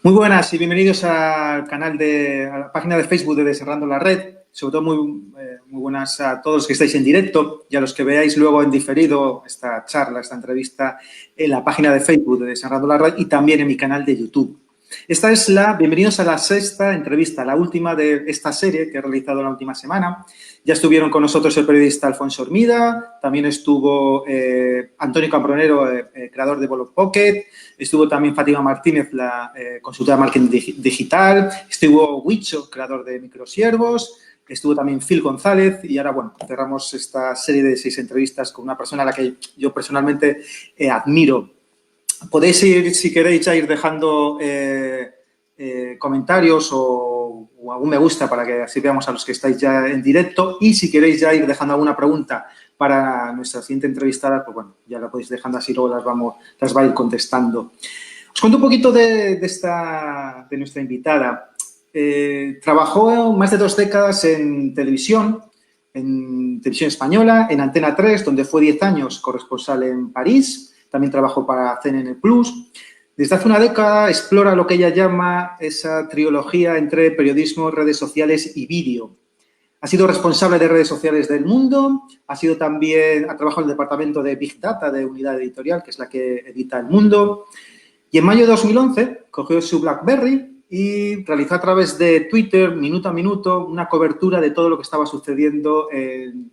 Muy buenas y bienvenidos al canal a la página de Facebook de Desenredando la Red. Sobre todo muy buenas a todos los que estáis en directo y a los que veáis luego en diferido esta charla, esta entrevista en la página de Facebook de Desenredando la Red y también en mi canal de YouTube. Bienvenidos a la sexta entrevista, la última de esta serie que he realizado la última semana. Ya estuvieron con nosotros el periodista Alfonso Hormida, también estuvo Antonio Cambronero, creador de Bolo Pocket, estuvo también Fátima Martínez, la consultora de marketing digital, estuvo Huicho, creador de Microsiervos, estuvo también Phil González y ahora, bueno, cerramos esta serie de 6 entrevistas con una persona a la que yo personalmente admiro. Podéis ir, si queréis, ya ir dejando comentarios o algún me gusta para que así veamos a los que estáis ya en directo y si queréis ya ir dejando alguna pregunta para nuestra siguiente entrevistada, pues bueno, ya la podéis dejando así, luego las va a ir contestando. Os cuento un poquito de nuestra invitada. Trabajó más de 2 décadas en televisión española, en Antena 3, donde fue 10 años corresponsal en París. También trabajó para CNN Plus. Desde hace una década explora lo que ella llama esa trilogía entre periodismo, redes sociales y vídeo. Ha sido responsable de redes sociales del mundo, ha trabajado en el departamento de Big Data de Unidad Editorial, que es la que edita El Mundo. Y en mayo de 2011 cogió su BlackBerry y realizó a través de Twitter, minuto a minuto, una cobertura de todo lo que estaba sucediendo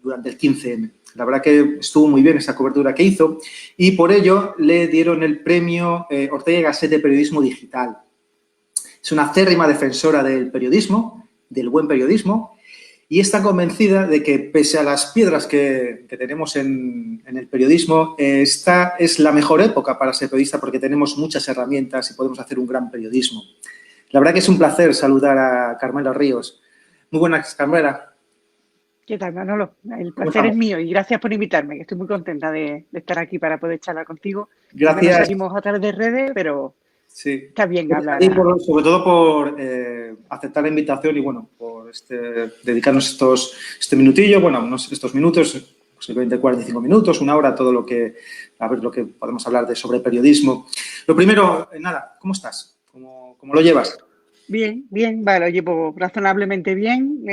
durante el 15M. La verdad que estuvo muy bien esa cobertura que hizo y por ello le dieron el premio Ortega y Gasset de Periodismo Digital. Es una acérrima defensora del periodismo, del buen periodismo, y está convencida de que, pese a las piedras que tenemos en el periodismo, esta es la mejor época para ser periodista porque tenemos muchas herramientas y podemos hacer un gran periodismo. La verdad que es un placer saludar a Carmela Ríos. Muy buenas, Carmela. ¿Qué tal, Manolo? El placer es mío y gracias por invitarme, que estoy muy contenta de estar aquí para poder charlar contigo. Gracias. Siempre nos seguimos a través de redes, pero sí. Está bien hablar. Sobre todo por aceptar la invitación y, bueno, por dedicarnos este minutillo, bueno, estos minutos, posiblemente 45 minutos, una hora, todo lo que podemos hablar sobre periodismo. Lo primero, nada, ¿cómo estás? ¿Cómo lo llevas? Bien, vale, lo llevo razonablemente bien.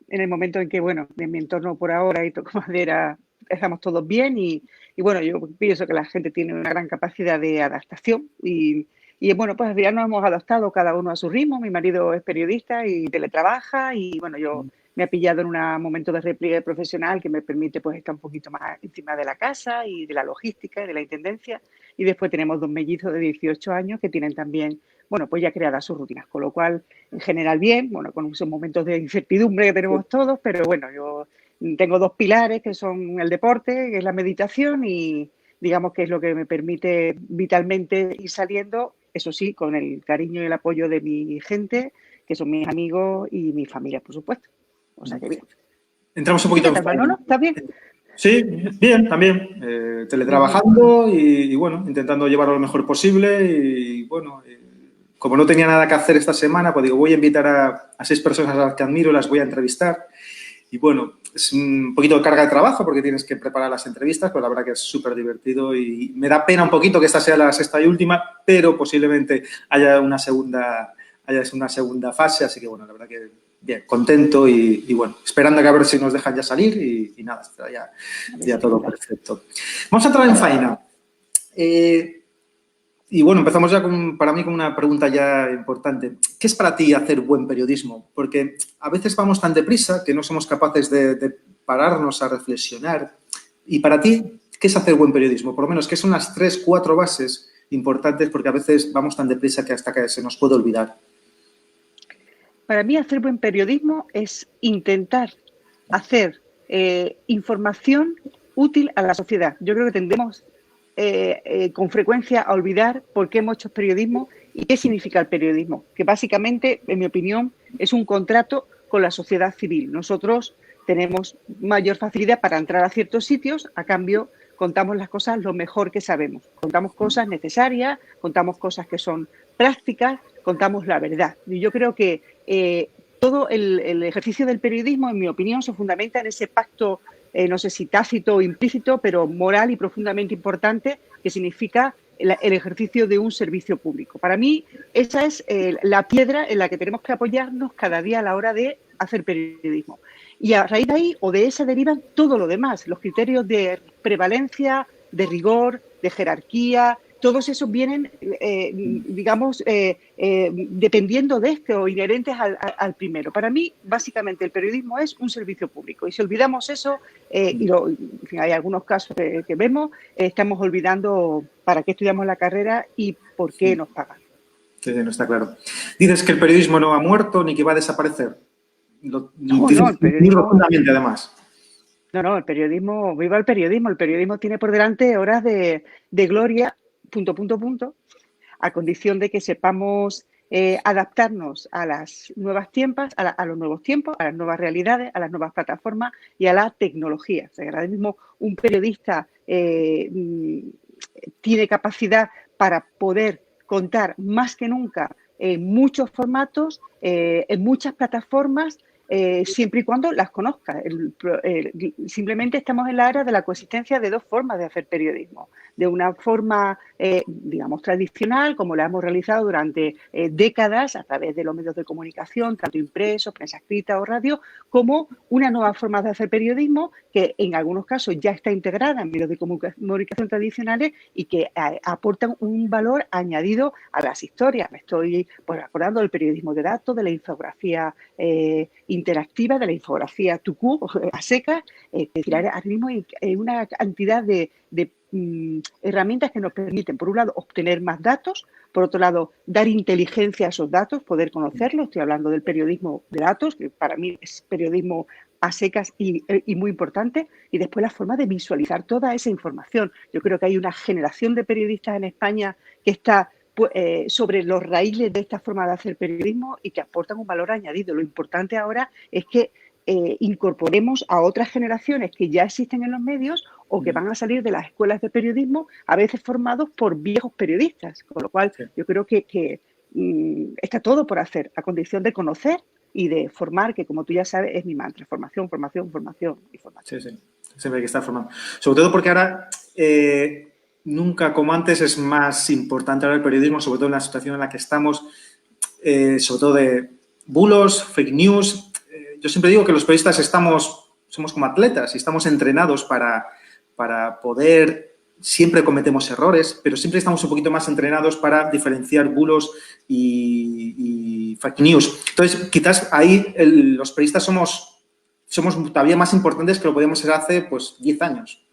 En el momento en que, bueno, en mi entorno por ahora y toco madera, estamos todos bien y bueno, yo pienso que la gente tiene una gran capacidad de adaptación y bueno, pues ya nos hemos adaptado cada uno a su ritmo. Mi marido es periodista y teletrabaja y, bueno, yo me he pillado en un momento de repliegue profesional que me permite pues estar un poquito más encima de la casa y de la logística y de la intendencia. Y después tenemos 2 mellizos de 18 años que tienen también, bueno, pues ya creadas sus rutinas, con lo cual, en general, bien, bueno, con esos momentos de incertidumbre que tenemos todos, pero bueno, yo tengo 2 pilares que son el deporte, que es la meditación y digamos que es lo que me permite vitalmente ir saliendo, eso sí, con el cariño y el apoyo de mi gente, que son mis amigos y mi familia, por supuesto. O sea que bien. Entramos un poquito en faena. ¿No? ¿Estás bien? Sí, bien, también. Teletrabajando y, bueno, intentando llevarlo lo mejor posible y, bueno, como no tenía nada que hacer esta semana, pues digo, voy a invitar a 6 personas a las que admiro, las voy a entrevistar. Y, bueno, es un poquito de carga de trabajo porque tienes que preparar las entrevistas, pero la verdad que es súper divertido y me da pena un poquito que esta sea la sexta y última, pero posiblemente haya una segunda fase, así que, bueno, la verdad que bien, contento y bueno, esperando a ver si nos dejan ya salir y nada, está ya todo perfecto. Vamos a entrar en faena. Y bueno, empezamos ya para mí con una pregunta ya importante. ¿Qué es para ti hacer buen periodismo? Porque a veces vamos tan deprisa que no somos capaces de pararnos a reflexionar. Y para ti, ¿qué es hacer buen periodismo? Por lo menos, ¿qué son las 3, 4 bases importantes? Porque a veces vamos tan deprisa que hasta que se nos puede olvidar. Para mí, hacer buen periodismo es intentar hacer información útil a la sociedad. Yo creo que tendemos con frecuencia a olvidar por qué hemos hecho periodismo y qué significa el periodismo, que básicamente, en mi opinión, es un contrato con la sociedad civil. Nosotros tenemos mayor facilidad para entrar a ciertos sitios, a cambio contamos las cosas lo mejor que sabemos. Contamos cosas necesarias, contamos cosas que son prácticas, contamos la verdad. Y yo creo que todo el ejercicio del periodismo, en mi opinión, se fundamenta en ese pacto, no sé si tácito o implícito, pero moral y profundamente importante, que significa el ejercicio de un servicio público. Para mí, esa es la piedra en la que tenemos que apoyarnos cada día a la hora de hacer periodismo. Y a raíz de ahí o de esa derivan todo lo demás, los criterios de prevalencia, de rigor, de jerarquía, todos esos vienen, digamos, dependiendo de este o inherentes al primero. Para mí, básicamente, el periodismo es un servicio público. Y si olvidamos eso, en fin, hay algunos casos que vemos, estamos olvidando para qué estudiamos la carrera y por qué nos pagan. Sí, no está claro. Dices que el periodismo no ha muerto ni que va a desaparecer. No, el periodismo... Muy rotundamente, además. No, el periodismo, viva el periodismo. El periodismo tiene por delante horas de gloria, a condición de que sepamos adaptarnos a las nuevas tiempos, a los nuevos tiempos, a las nuevas realidades, a las nuevas plataformas y a la tecnología. O sea, ahora mismo un periodista tiene capacidad para poder contar más que nunca en muchos formatos, en muchas plataformas, siempre y cuando las conozca. Simplemente estamos en la era de la coexistencia de dos formas de hacer periodismo. De una forma, digamos, tradicional, como la hemos realizado durante décadas a través de los medios de comunicación, tanto impresos, prensa escrita o radio, como una nueva forma de hacer periodismo que en algunos casos ya está integrada en medios de comunicación tradicionales y que aportan un valor añadido a las historias. Me estoy acordando del periodismo de datos, de la infografía interactiva, de la infografía tucu, a secas. Es decir, ahora mismo hay una cantidad de herramientas que nos permiten, por un lado, obtener más datos, por otro lado, dar inteligencia a esos datos, poder conocerlos. Estoy hablando del periodismo de datos, que para mí es periodismo a secas y muy importante, y después la forma de visualizar toda esa información. Yo creo que hay una generación de periodistas en España que está sobre los raíles de esta forma de hacer periodismo y que aportan un valor añadido. Lo importante ahora es que incorporemos a otras generaciones que ya existen en los medios o que van a salir de las escuelas de periodismo, a veces formados por viejos periodistas, con lo cual yo creo que está todo por hacer, a condición de conocer y de formar, que como tú ya sabes es mi mantra: formación, formación, formación y formación. Sí, siempre hay que estar formando. Sobre todo porque ahora nunca como antes es más importante ahora el periodismo, sobre todo en la situación en la que estamos, sobre todo de bulos, fake news. Yo siempre digo que los periodistas somos como atletas y estamos entrenados para poder, siempre cometemos errores, pero siempre estamos un poquito más entrenados para diferenciar bulos y fake news. Entonces, quizás ahí los periodistas somos todavía más importantes que lo podíamos ser hace, 10 años.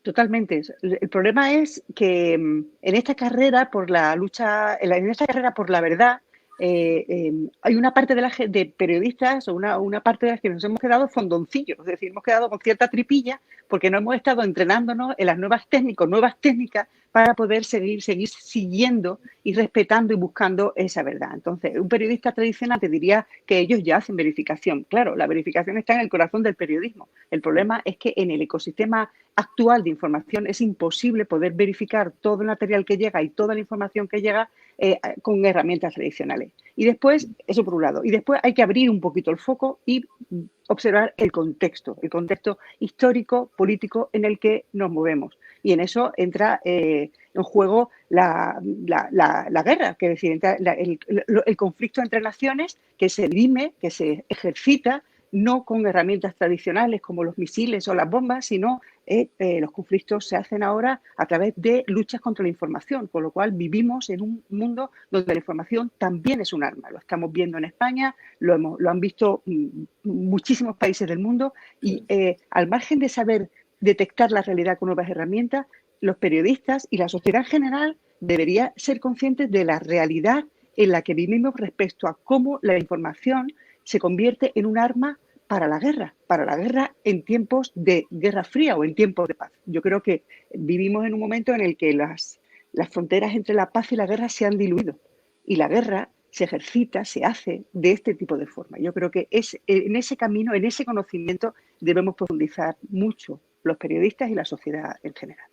Totalmente. El problema es que en esta carrera por la lucha, en esta carrera por la verdad, hay una parte de periodistas o una parte de las que nos hemos quedado fondoncillos, es decir, hemos quedado con cierta tripilla porque no hemos estado entrenándonos en las nuevas técnicas para poder seguir siguiendo y respetando y buscando esa verdad. Entonces, un periodista tradicional te diría que ellos ya hacen verificación. Claro, la verificación está en el corazón del periodismo. El problema es que en el ecosistema actual de información es imposible poder verificar todo el material que llega y toda la información que llega con herramientas tradicionales. Y después, eso por un lado, y después hay que abrir un poquito el foco y observar el contexto histórico, político en el que nos movemos. Y en eso entra en juego la guerra, que es decir, entra el conflicto entre naciones que se dirime, que se ejercita, no con herramientas tradicionales como los misiles o las bombas, sino los conflictos se hacen ahora a través de luchas contra la información, con lo cual vivimos en un mundo donde la información también es un arma. Lo estamos viendo en España, lo han visto muchísimos países del mundo y al margen de saber detectar la realidad con nuevas herramientas, los periodistas y la sociedad en general deberían ser conscientes de la realidad en la que vivimos respecto a cómo la información se convierte en un arma para la guerra en tiempos de guerra fría o en tiempos de paz. Yo creo que vivimos en un momento en el que las fronteras entre la paz y la guerra se han diluido y la guerra se ejercita, se hace de este tipo de forma. Yo creo que en ese camino, en ese conocimiento, debemos profundizar mucho los periodistas y la sociedad en general.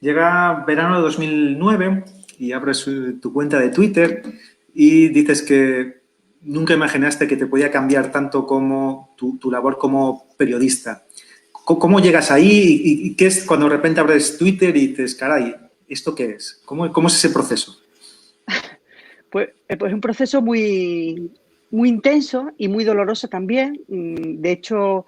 Llega verano de 2009 y abres tu cuenta de Twitter y dices que nunca imaginaste que te podía cambiar tanto como tu labor como periodista. ¿Cómo llegas ahí y qué es cuando de repente abres Twitter y dices, caray, ¿esto qué es? ¿Cómo es ese proceso? Pues es un proceso muy, muy intenso y muy doloroso también. De hecho,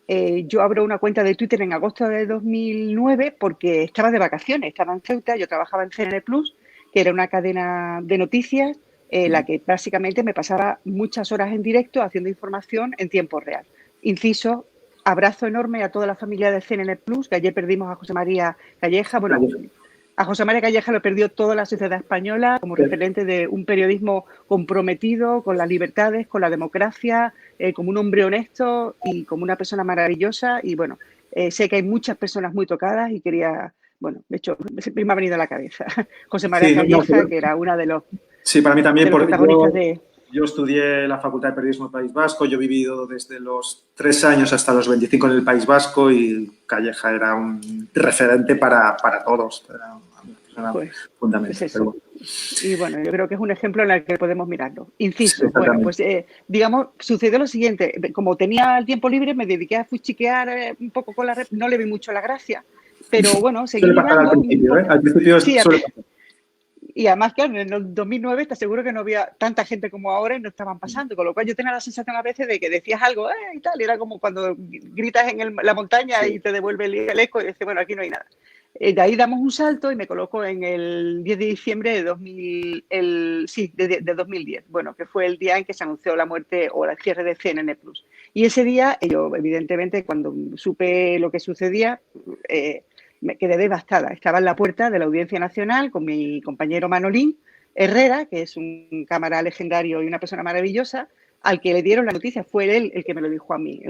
yo abro una cuenta de Twitter en agosto de 2009 porque estaba de vacaciones, estaba en Ceuta, yo trabajaba en CNN Plus, que era una cadena de noticias, la que básicamente me pasaba muchas horas en directo haciendo información en tiempo real. Inciso, abrazo enorme a toda la familia de CNN Plus, que ayer perdimos a José María Calleja. Bueno, a José María Calleja lo perdió toda la sociedad española como referente de un periodismo comprometido con las libertades, con la democracia, como un hombre honesto y como una persona maravillosa. Y bueno, sé que hay muchas personas muy tocadas y quería, bueno, de hecho, me ha venido a la cabeza José María Calleja, que era una de los, sí, para mí también, porque protagonistas de... Yo estudié la Facultad de Periodismo del País Vasco, yo he vivido desde los 3 años hasta los 25 en el País Vasco y Calleja era un referente para todos, era una persona fundamental. Es eso. Y bueno, yo creo que es un ejemplo en el que podemos mirarlo. Inciso, Sí, bueno, pues digamos, sucedió lo siguiente, como tenía el tiempo libre me dediqué a fuchiquear un poco con la red, no le vi mucho la gracia, pero bueno, seguí mirando. Al principio sí, suele pasar. Y además, claro, en el 2009 te aseguro que no había tanta gente como ahora y no estaban pasando, con lo cual yo tenía la sensación a veces de que decías algo y tal, y era como cuando gritas en la montaña y te devuelve el eco y dices, bueno, aquí no hay nada. De ahí damos un salto y me coloco en el 10 de diciembre de 2010, bueno, que fue el día en que se anunció la muerte o el cierre de CNN Plus. Y ese día, yo evidentemente, cuando supe lo que sucedía, me quedé devastada. Estaba en la puerta de la Audiencia Nacional con mi compañero Manolín Herrera, que es un cámara legendario y una persona maravillosa, al que le dieron la noticia. Fue él el que me lo dijo a mí.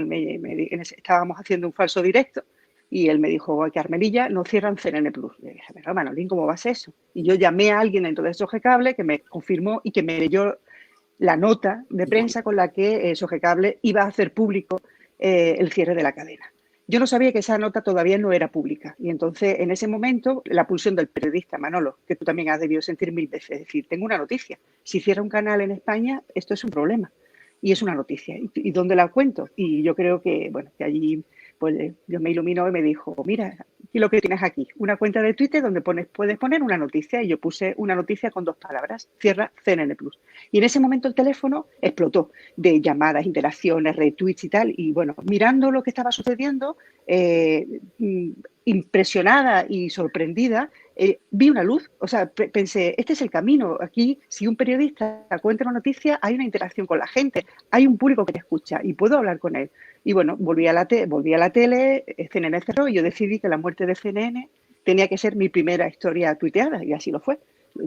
Estábamos haciendo un falso directo y él me dijo, Carmelilla, no cierran CNN Plus. Le dije, pero Manolín, ¿cómo va a ser eso? Y yo llamé a alguien dentro de Sogecable que me confirmó y que me leyó la nota de prensa con la que Sogecable iba a hacer público el cierre de la cadena. Yo no sabía que esa nota todavía no era pública y entonces en ese momento la pulsión del periodista Manolo, que tú también has debido sentir 1000 veces, es decir, tengo una noticia, si cierra un canal en España esto es un problema y es una noticia. ¿Y dónde la cuento? Y yo creo que, bueno, que allí pues Dios me iluminó y me dijo, mira, aquí lo que tienes aquí, una cuenta de Twitter donde puedes poner una noticia y yo puse una noticia con 2 palabras, cierra CNN Plus. Y en ese momento el teléfono explotó de llamadas, interacciones, retweets y tal. Y bueno, mirando lo que estaba sucediendo, impresionada y sorprendida, vi una luz. O sea, pensé, este es el camino. Aquí, si un periodista cuenta una noticia, hay una interacción con la gente, hay un público que te escucha y puedo hablar con él. Y bueno, volví a la tele, CNN cerró y yo decidí que la muerte de CNN tenía que ser mi primera historia tuiteada y así lo fue.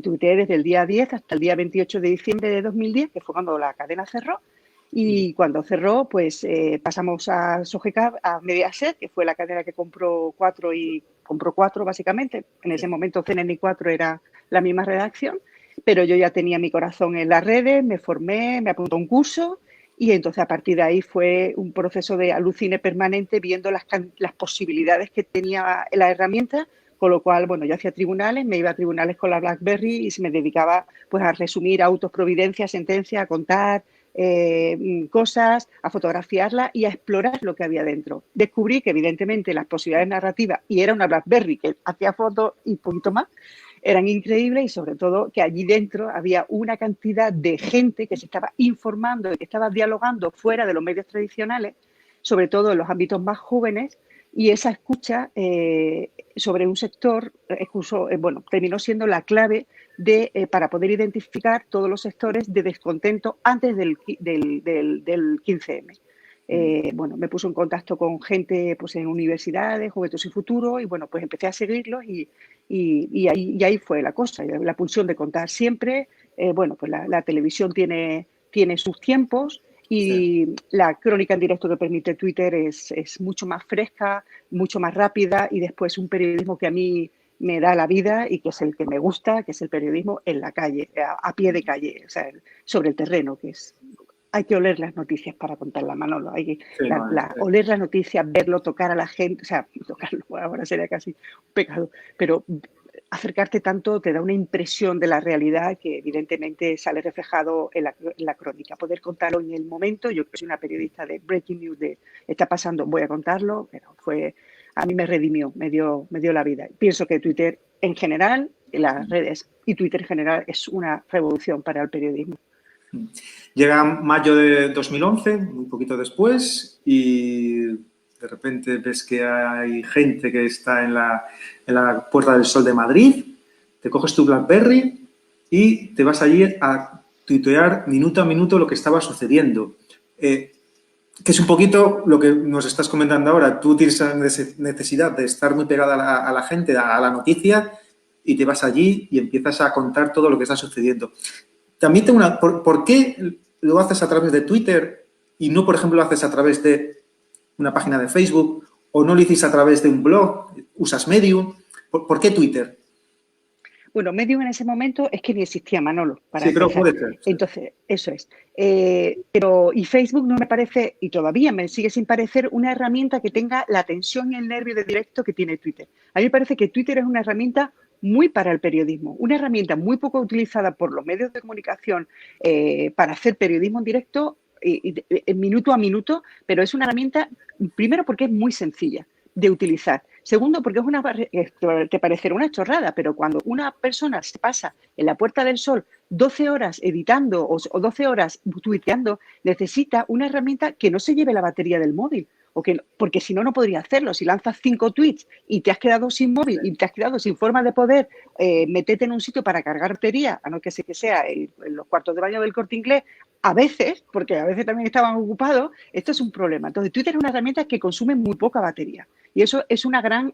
Tuiteé desde el día 10 hasta el día 28 de diciembre de 2010, que fue cuando la cadena cerró. Y cuando cerró, pues pasamos a Sogecab, a Mediaset, que fue la cadena que compró Cuatro básicamente. En ese momento CNN 4 era la misma redacción, pero yo ya tenía mi corazón en las redes, me formé, me apunté a un curso y entonces a partir de ahí fue un proceso de alucine permanente viendo las posibilidades que tenía la herramienta. Con lo cual, bueno, yo hacía tribunales, me iba a tribunales con la BlackBerry y se me dedicaba pues a resumir autos, providencias, sentencias, a contar cosas, a fotografiarlas y a explorar lo que había dentro. Descubrí que evidentemente las posibilidades narrativas, y era una BlackBerry que hacía fotos y poquito más, eran increíbles y sobre todo que allí dentro había una cantidad de gente que se estaba informando y que estaba dialogando fuera de los medios tradicionales, sobre todo en los ámbitos más jóvenes, y esa escucha sobre un sector terminó siendo la clave para poder identificar todos los sectores de descontento antes del 15M. Bueno, me puso en contacto con gente pues, en universidades, Juventud y Futuro, y bueno, pues empecé a seguirlos y ahí fue la cosa, la pulsión de contar siempre. Bueno, pues la televisión tiene sus tiempos. Y sí, la crónica en directo que permite Twitter es mucho más fresca, mucho más rápida y después un periodismo que a mí me da la vida y que es el que me gusta, que es el periodismo en la calle, a pie de calle, o sea, sobre el terreno, que es... Hay que oler las noticias para contarlas, Manolo. Hay que oler las noticias, verlo, tocar a la gente, o sea, tocarlo ahora sería casi un pecado, pero acercarte tanto te da una impresión de la realidad que evidentemente sale reflejado en la crónica. Poder contarlo en el momento, yo que soy una periodista de breaking news, de está pasando, voy a contarlo, pero a mí me redimió, me dio la vida. Pienso que Twitter en general, las redes y Twitter en general es una revolución para el periodismo. Llega mayo de 2011, un poquito después, y de repente ves que hay gente que está en la Puerta del Sol de Madrid, te coges tu BlackBerry y te vas allí a tuitear minuto a minuto lo que estaba sucediendo. Que es un poquito lo que nos estás comentando ahora. Tú tienes la necesidad de estar muy pegada a la gente, a la noticia, y te vas allí y empiezas a contar todo lo que está sucediendo. También tengo ¿por qué lo haces a través de Twitter y no, por ejemplo, lo haces a través de una página de Facebook o no lo hiciste a través de un blog? ¿Usas Medium? ¿Por qué Twitter? Bueno, Medium en ese momento es que ni existía, Manolo, para sí, pero empezar. Puede ser. Sí. Entonces, eso es. Y Facebook no me parece, y todavía me sigue sin parecer, una herramienta que tenga la tensión y el nervio de directo que tiene Twitter. A mí me parece que Twitter es una herramienta muy para el periodismo, una herramienta muy poco utilizada por los medios de comunicación para hacer periodismo en directo, minuto a minuto, pero es una herramienta, primero porque es muy sencilla de utilizar. Segundo, porque te parecerá una chorrada, pero cuando una persona se pasa en la Puerta del Sol 12 horas editando o 12 horas tuiteando, necesita una herramienta que no se lleve la batería del móvil. Porque si no, no podría hacerlo. Si lanzas 5 tweets y te has quedado sin móvil y te has quedado sin forma de poder meterte en un sitio para cargar batería, a no que sea en los cuartos de baño del Corte Inglés, a veces, porque a veces también estaban ocupados, esto es un problema. Entonces, Twitter es una herramienta que consume muy poca batería y eso es una gran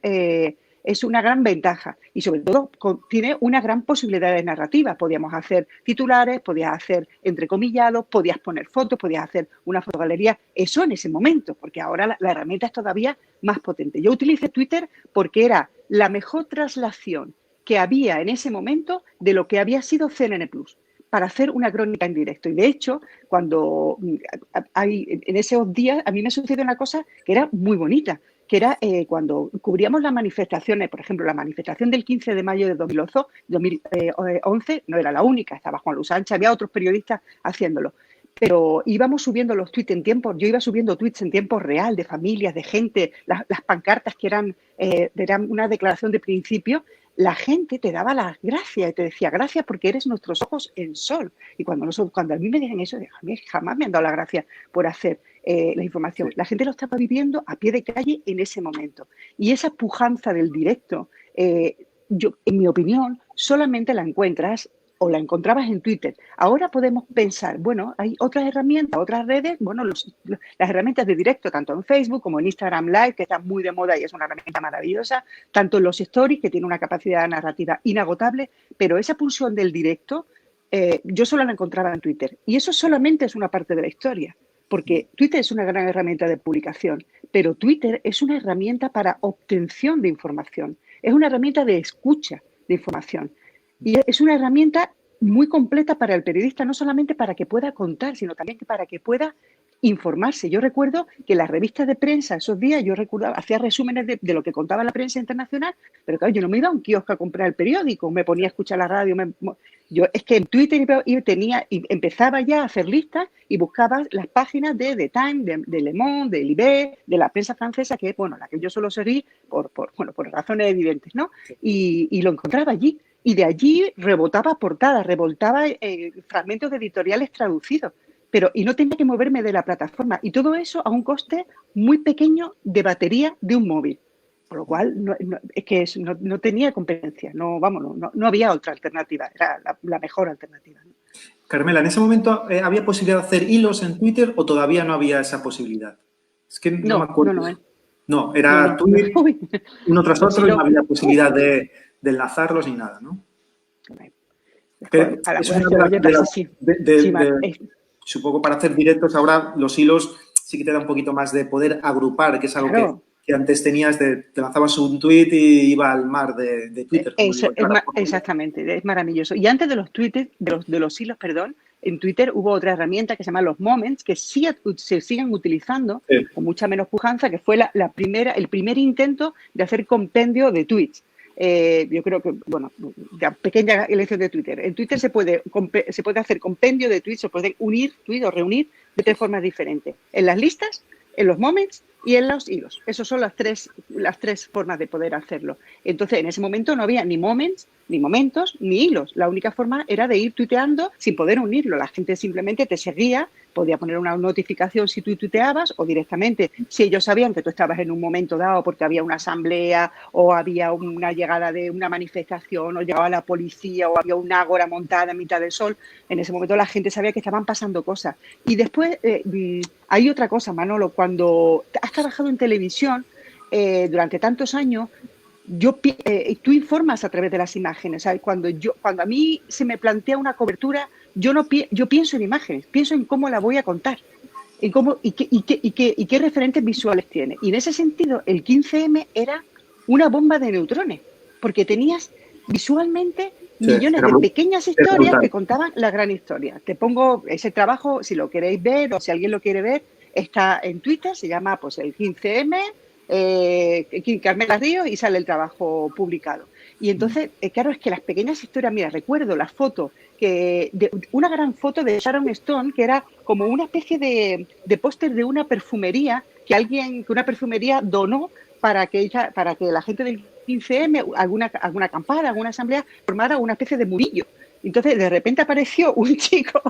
ventaja y sobre todo tiene una gran posibilidad de narrativa. Podíamos hacer titulares, podías hacer entrecomillados, podías poner fotos, podías hacer una fotogalería. Eso en ese momento, porque ahora la herramienta es todavía más potente. Yo utilicé Twitter porque era la mejor traslación que había en ese momento de lo que había sido CNN Plus, para hacer una crónica en directo. Y de hecho, cuando en esos días a mí me sucedió una cosa que era muy bonita, que era cuando cubríamos las manifestaciones, por ejemplo, la manifestación del 15 de mayo de 2011 no era la única, estaba Juan Luis Sánchez, había otros periodistas haciéndolo. Pero íbamos subiendo los tweets yo iba subiendo tweets en tiempo real de familias, de gente, las pancartas que eran una declaración de principio. La gente te daba las gracias y te decía gracias porque eres nuestros ojos en sol. Y cuando a mí me dicen eso, a mí jamás me han dado las gracias por hacer la información. La gente lo estaba viviendo a pie de calle en ese momento. Y esa pujanza del directo, yo, en mi opinión, solamente la encontrabas en Twitter. Ahora podemos pensar, bueno, hay otras herramientas, otras redes, bueno, las herramientas de directo, tanto en Facebook como en Instagram Live, que están muy de moda y es una herramienta maravillosa, tanto en los stories, que tiene una capacidad narrativa inagotable, pero esa pulsión del directo, yo solo la encontraba en Twitter. Y eso solamente es una parte de la historia, porque Twitter es una gran herramienta de publicación, pero Twitter es una herramienta para obtención de información, es una herramienta de escucha de información. Y es una herramienta muy completa para el periodista, no solamente para que pueda contar, sino también para que pueda informarse. Yo recuerdo que las revistas de prensa esos días, hacía resúmenes de lo que contaba la prensa internacional, pero claro, yo no me iba a un kiosco a comprar el periódico, me ponía a escuchar la radio. Es que en Twitter empezaba ya a hacer listas y buscaba las páginas de The Times, de Le Monde, de Libé, de la prensa francesa, que es la que yo suelo seguir por razones evidentes, ¿no? Y lo encontraba allí. Y de allí rebotaba portadas, fragmentos de editoriales traducidos. Y no tenía que moverme de la plataforma. Y todo eso a un coste muy pequeño de batería de un móvil. Por lo cual, no tenía competencia. No había otra alternativa. Era la mejor alternativa, ¿no? Carmela, ¿en ese momento había posibilidad de hacer hilos en Twitter o todavía no había esa posibilidad? Es que no me acuerdo. No, era tweet, uno tras otro y no había posibilidad de enlazarlos ni nada, ¿no? Supongo para hacer directos ahora los hilos sí que te da un poquito más de poder agrupar, que es algo que antes tenías te lanzabas un tweet y iba al mar de Twitter. Exactamente, es maravilloso. Y antes de los tweets, de los hilos, en Twitter hubo otra herramienta que se llama los Moments, que sí se siguen utilizando con mucha menos pujanza, que fue el primer intento de hacer compendio de tweets. yo creo que, bueno, ya, pequeña elección de Twitter. En Twitter se puede hacer compendio de tweets, se pueden unir tweets o reunir de 3 formas diferentes. En las listas, en los moments y en los hilos. Esas son las tres formas de poder hacerlo. Entonces, en ese momento no había ni moments, ni momentos, ni hilos. La única forma era de ir tuiteando sin poder unirlo. La gente simplemente te seguía, podía poner una notificación si tú tuiteabas o directamente, si ellos sabían que tú estabas en un momento dado porque había una asamblea o había una llegada de una manifestación o llegaba la policía o había un ágora montada en mitad del sol, en ese momento la gente sabía que estaban pasando cosas. Y después hay otra cosa, Manolo, cuando has trabajado en televisión durante tantos años, tú informas a través de las imágenes. ¿Sabes? Cuando a mí se me plantea una cobertura, yo pienso en imágenes, pienso en cómo la voy a contar, en cómo y qué referentes visuales tiene. Y en ese sentido, el 15M era una bomba de neutrones, porque tenías visualmente millones de pequeñas historias que contaban la gran historia. Te pongo ese trabajo, si lo queréis ver o si alguien lo quiere ver, está en Twitter, se llama pues el 15M, Carmela Ríos, y sale el trabajo publicado. Y entonces, claro, es que las pequeñas historias, mira, recuerdo la foto, una gran foto de Sharon Stone, que era como una especie de póster de una perfumería que una perfumería donó para que la gente del 15M, alguna acampada, alguna asamblea, formara una especie de murillo. Entonces, de repente apareció un chico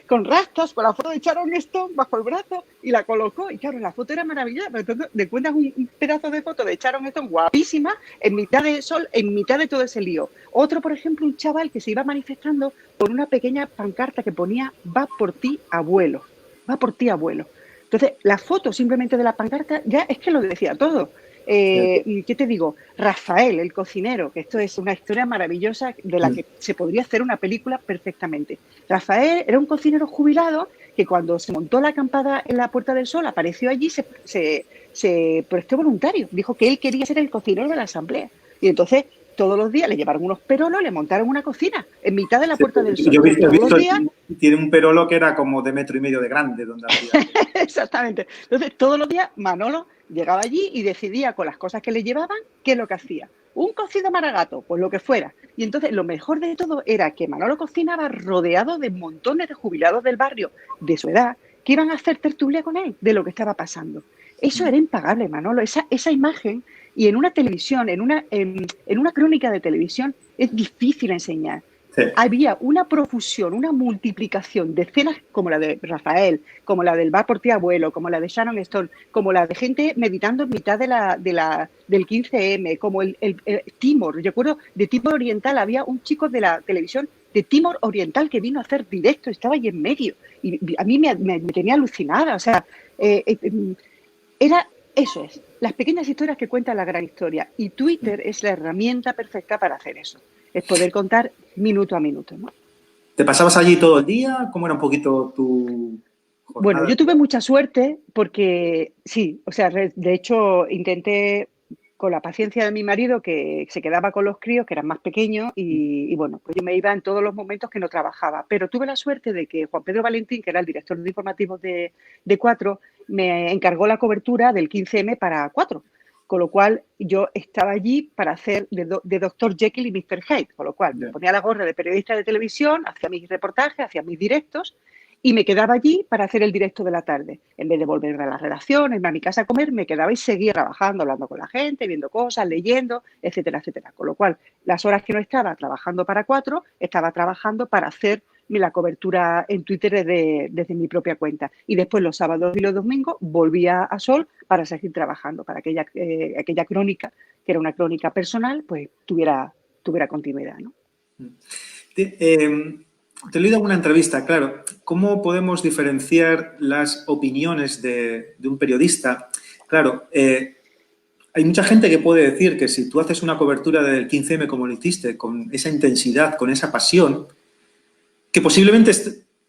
con rastas, con la foto de Sharon Stone bajo el brazo y la colocó. Y claro, la foto era maravillosa. Pero entonces, te cuentas un pedazo de foto de Sharon Stone guapísima en mitad de sol, en mitad de todo ese lío. Otro, por ejemplo, un chaval que se iba manifestando con una pequeña pancarta que ponía "Va por ti, abuelo". Va por ti, abuelo. Entonces, la foto simplemente de la pancarta ya es que lo decía todo. ¿Qué te digo? Rafael, el cocinero, que esto es una historia maravillosa de la que se podría hacer una película perfectamente. Rafael era un cocinero jubilado que cuando se montó la acampada en la Puerta del Sol apareció allí, se prestó voluntario, dijo que él quería ser el cocinero de la asamblea. Y entonces todos los días le llevaron unos perolos, le montaron una cocina en mitad de la Puerta del Sol. Yo he visto tiene un perolo que era como de 1,5 metros de grande. Donde hacía. Exactamente. Entonces, todos los días Manolo llegaba allí y decidía con las cosas que le llevaban qué es lo que hacía. Un cocido maragato, pues lo que fuera. Y entonces lo mejor de todo era que Manolo cocinaba rodeado de montones de jubilados del barrio de su edad que iban a hacer tertulia con él de lo que estaba pasando. Eso era impagable, Manolo. Esa imagen, y en una televisión, en una crónica de televisión, es difícil enseñar. Sí. Había una profusión, una multiplicación de escenas como la de Rafael, como la del "Va por ti, abuelo", como la de Sharon Stone, como la de gente meditando en mitad del 15M, como el Timor. Yo recuerdo de Timor Oriental, había un chico de la televisión de Timor Oriental que vino a hacer directo, estaba ahí en medio. Y a mí me tenía alucinada. O sea, eso es, las pequeñas historias que cuentan la gran historia. Y Twitter es la herramienta perfecta para hacer eso. Es poder contar minuto a minuto, ¿no? ¿Te pasabas allí todo el día? ¿Cómo era un poquito tu jornada? Bueno, yo tuve mucha suerte porque sí, o sea, de hecho intenté, con la paciencia de mi marido, que se quedaba con los críos, que eran más pequeños, y bueno, pues yo me iba en todos los momentos que no trabajaba. Pero tuve la suerte de que Juan Pedro Valentín, que era el director de informativos de 4, me encargó la cobertura del 15M para 4. Con lo cual, yo estaba allí para hacer de Dr. Jekyll y Mr. Hyde, con lo cual me ponía la gorra de periodista de televisión, hacía mis reportajes, hacía mis directos y me quedaba allí para hacer el directo de la tarde. En vez de volver a la redacción, irme a mi casa a comer, me quedaba y seguía trabajando, hablando con la gente, viendo cosas, leyendo, etcétera, etcétera. Con lo cual, las horas que no estaba trabajando para 4, estaba trabajando para hacer la cobertura en Twitter desde mi propia cuenta. Y después los sábados y los domingos volvía a Sol para seguir trabajando, para aquella crónica, que era una crónica personal, pues tuviera continuidad, ¿no? Te he leído alguna entrevista, claro. ¿Cómo podemos diferenciar las opiniones de un periodista? Claro, hay mucha gente que puede decir que si tú haces una cobertura del 15M como lo hiciste, con esa intensidad, con esa pasión, que posiblemente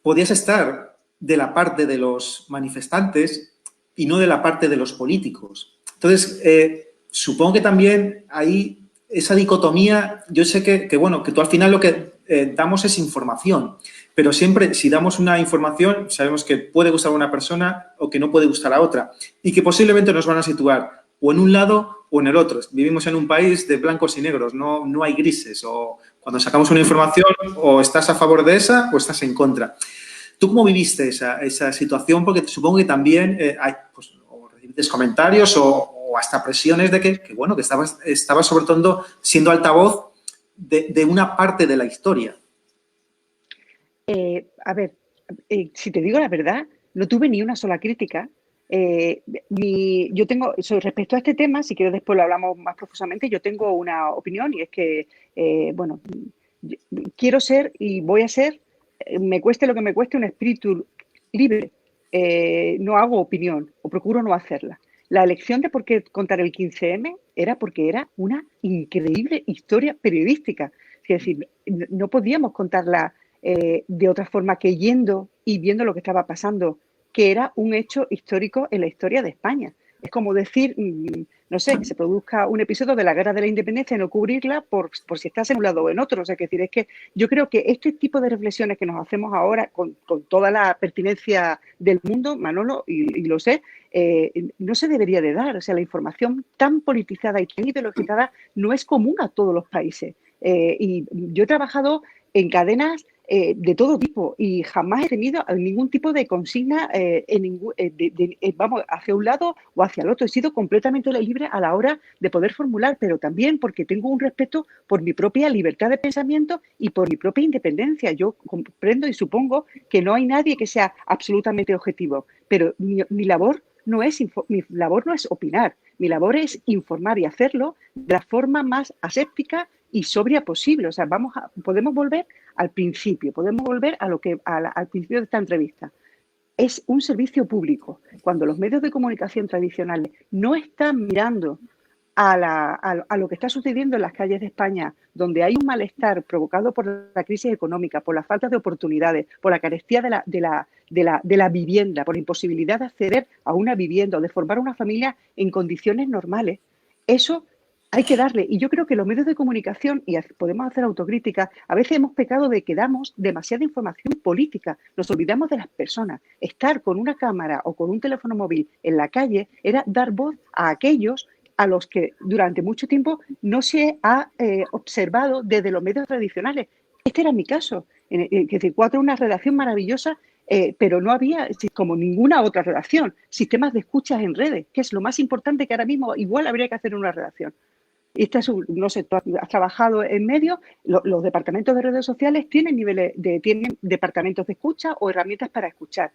podías estar de la parte de los manifestantes y no de la parte de los políticos. Entonces, supongo que también hay esa dicotomía. Yo sé que bueno, que tú al final lo que damos es información, pero siempre si damos una información sabemos que puede gustar a una persona o que no puede gustar a otra y que posiblemente nos van a situar o en un lado o en el otro. Vivimos en un país de blancos y negros, no hay grises. O cuando sacamos una información, o estás a favor de esa o estás en contra. ¿Tú cómo viviste esa situación? Porque supongo que también hay, pues, o recibiste comentarios o hasta presiones de que estabas sobre todo siendo altavoz de una parte de la historia. A ver, si te digo la verdad, no tuve ni una sola crítica. Yo tengo, respecto a este tema, si quieres después lo hablamos más profusamente, yo tengo una opinión y es que, bueno, quiero ser y voy a ser, me cueste lo que me cueste, un espíritu libre. No hago opinión o procuro no hacerla. La elección de por qué contar el 15M era porque era una increíble historia periodística. Es decir, no podíamos contarla de otra forma que yendo y viendo lo que estaba pasando, que era un hecho histórico en la historia de España. Es como decir, no sé, que se produzca un episodio de la Guerra de la Independencia y no cubrirla por si estás en un lado o en otro. O sea, es que yo creo que este tipo de reflexiones que nos hacemos ahora con toda la pertinencia del mundo, Manolo, y lo sé, no se debería de dar. O sea, la información tan politizada y tan ideologizada no es común a todos los países. Y yo he trabajado en cadenas de todo tipo y jamás he tenido ningún tipo de consigna vamos, hacia un lado o hacia el otro. He sido completamente libre a la hora de poder formular, pero también porque tengo un respeto por mi propia libertad de pensamiento y por mi propia independencia. Yo comprendo y supongo que no hay nadie que sea absolutamente objetivo, pero mi labor no es opinar, mi labor es informar y hacerlo de la forma más aséptica y sobria posible. O sea, podemos volver al principio, podemos volver al principio de esta entrevista. Es un servicio público. Cuando los medios de comunicación tradicionales no están mirando a lo que está sucediendo en las calles de España, donde hay un malestar provocado por la crisis económica, por la falta de oportunidades, por la carestía de la vivienda, por la imposibilidad de acceder a una vivienda o de formar una familia en condiciones normales, eso hay que darle. Y yo creo que los medios de comunicación, y podemos hacer autocrítica, a veces hemos pecado de que damos demasiada información política, nos olvidamos de las personas. Estar con una cámara o con un teléfono móvil en la calle era dar voz a aquellos a los que durante mucho tiempo no se ha observado desde los medios tradicionales. Este era mi caso. Es decir, Cuatro, una redacción maravillosa, pero no había, como ninguna otra redacción, sistemas de escuchas en redes, que es lo más importante que ahora mismo igual habría que hacer en una redacción. No sé, tú has trabajado en medios, los departamentos de redes sociales tienen tienen departamentos de escucha o herramientas para escuchar.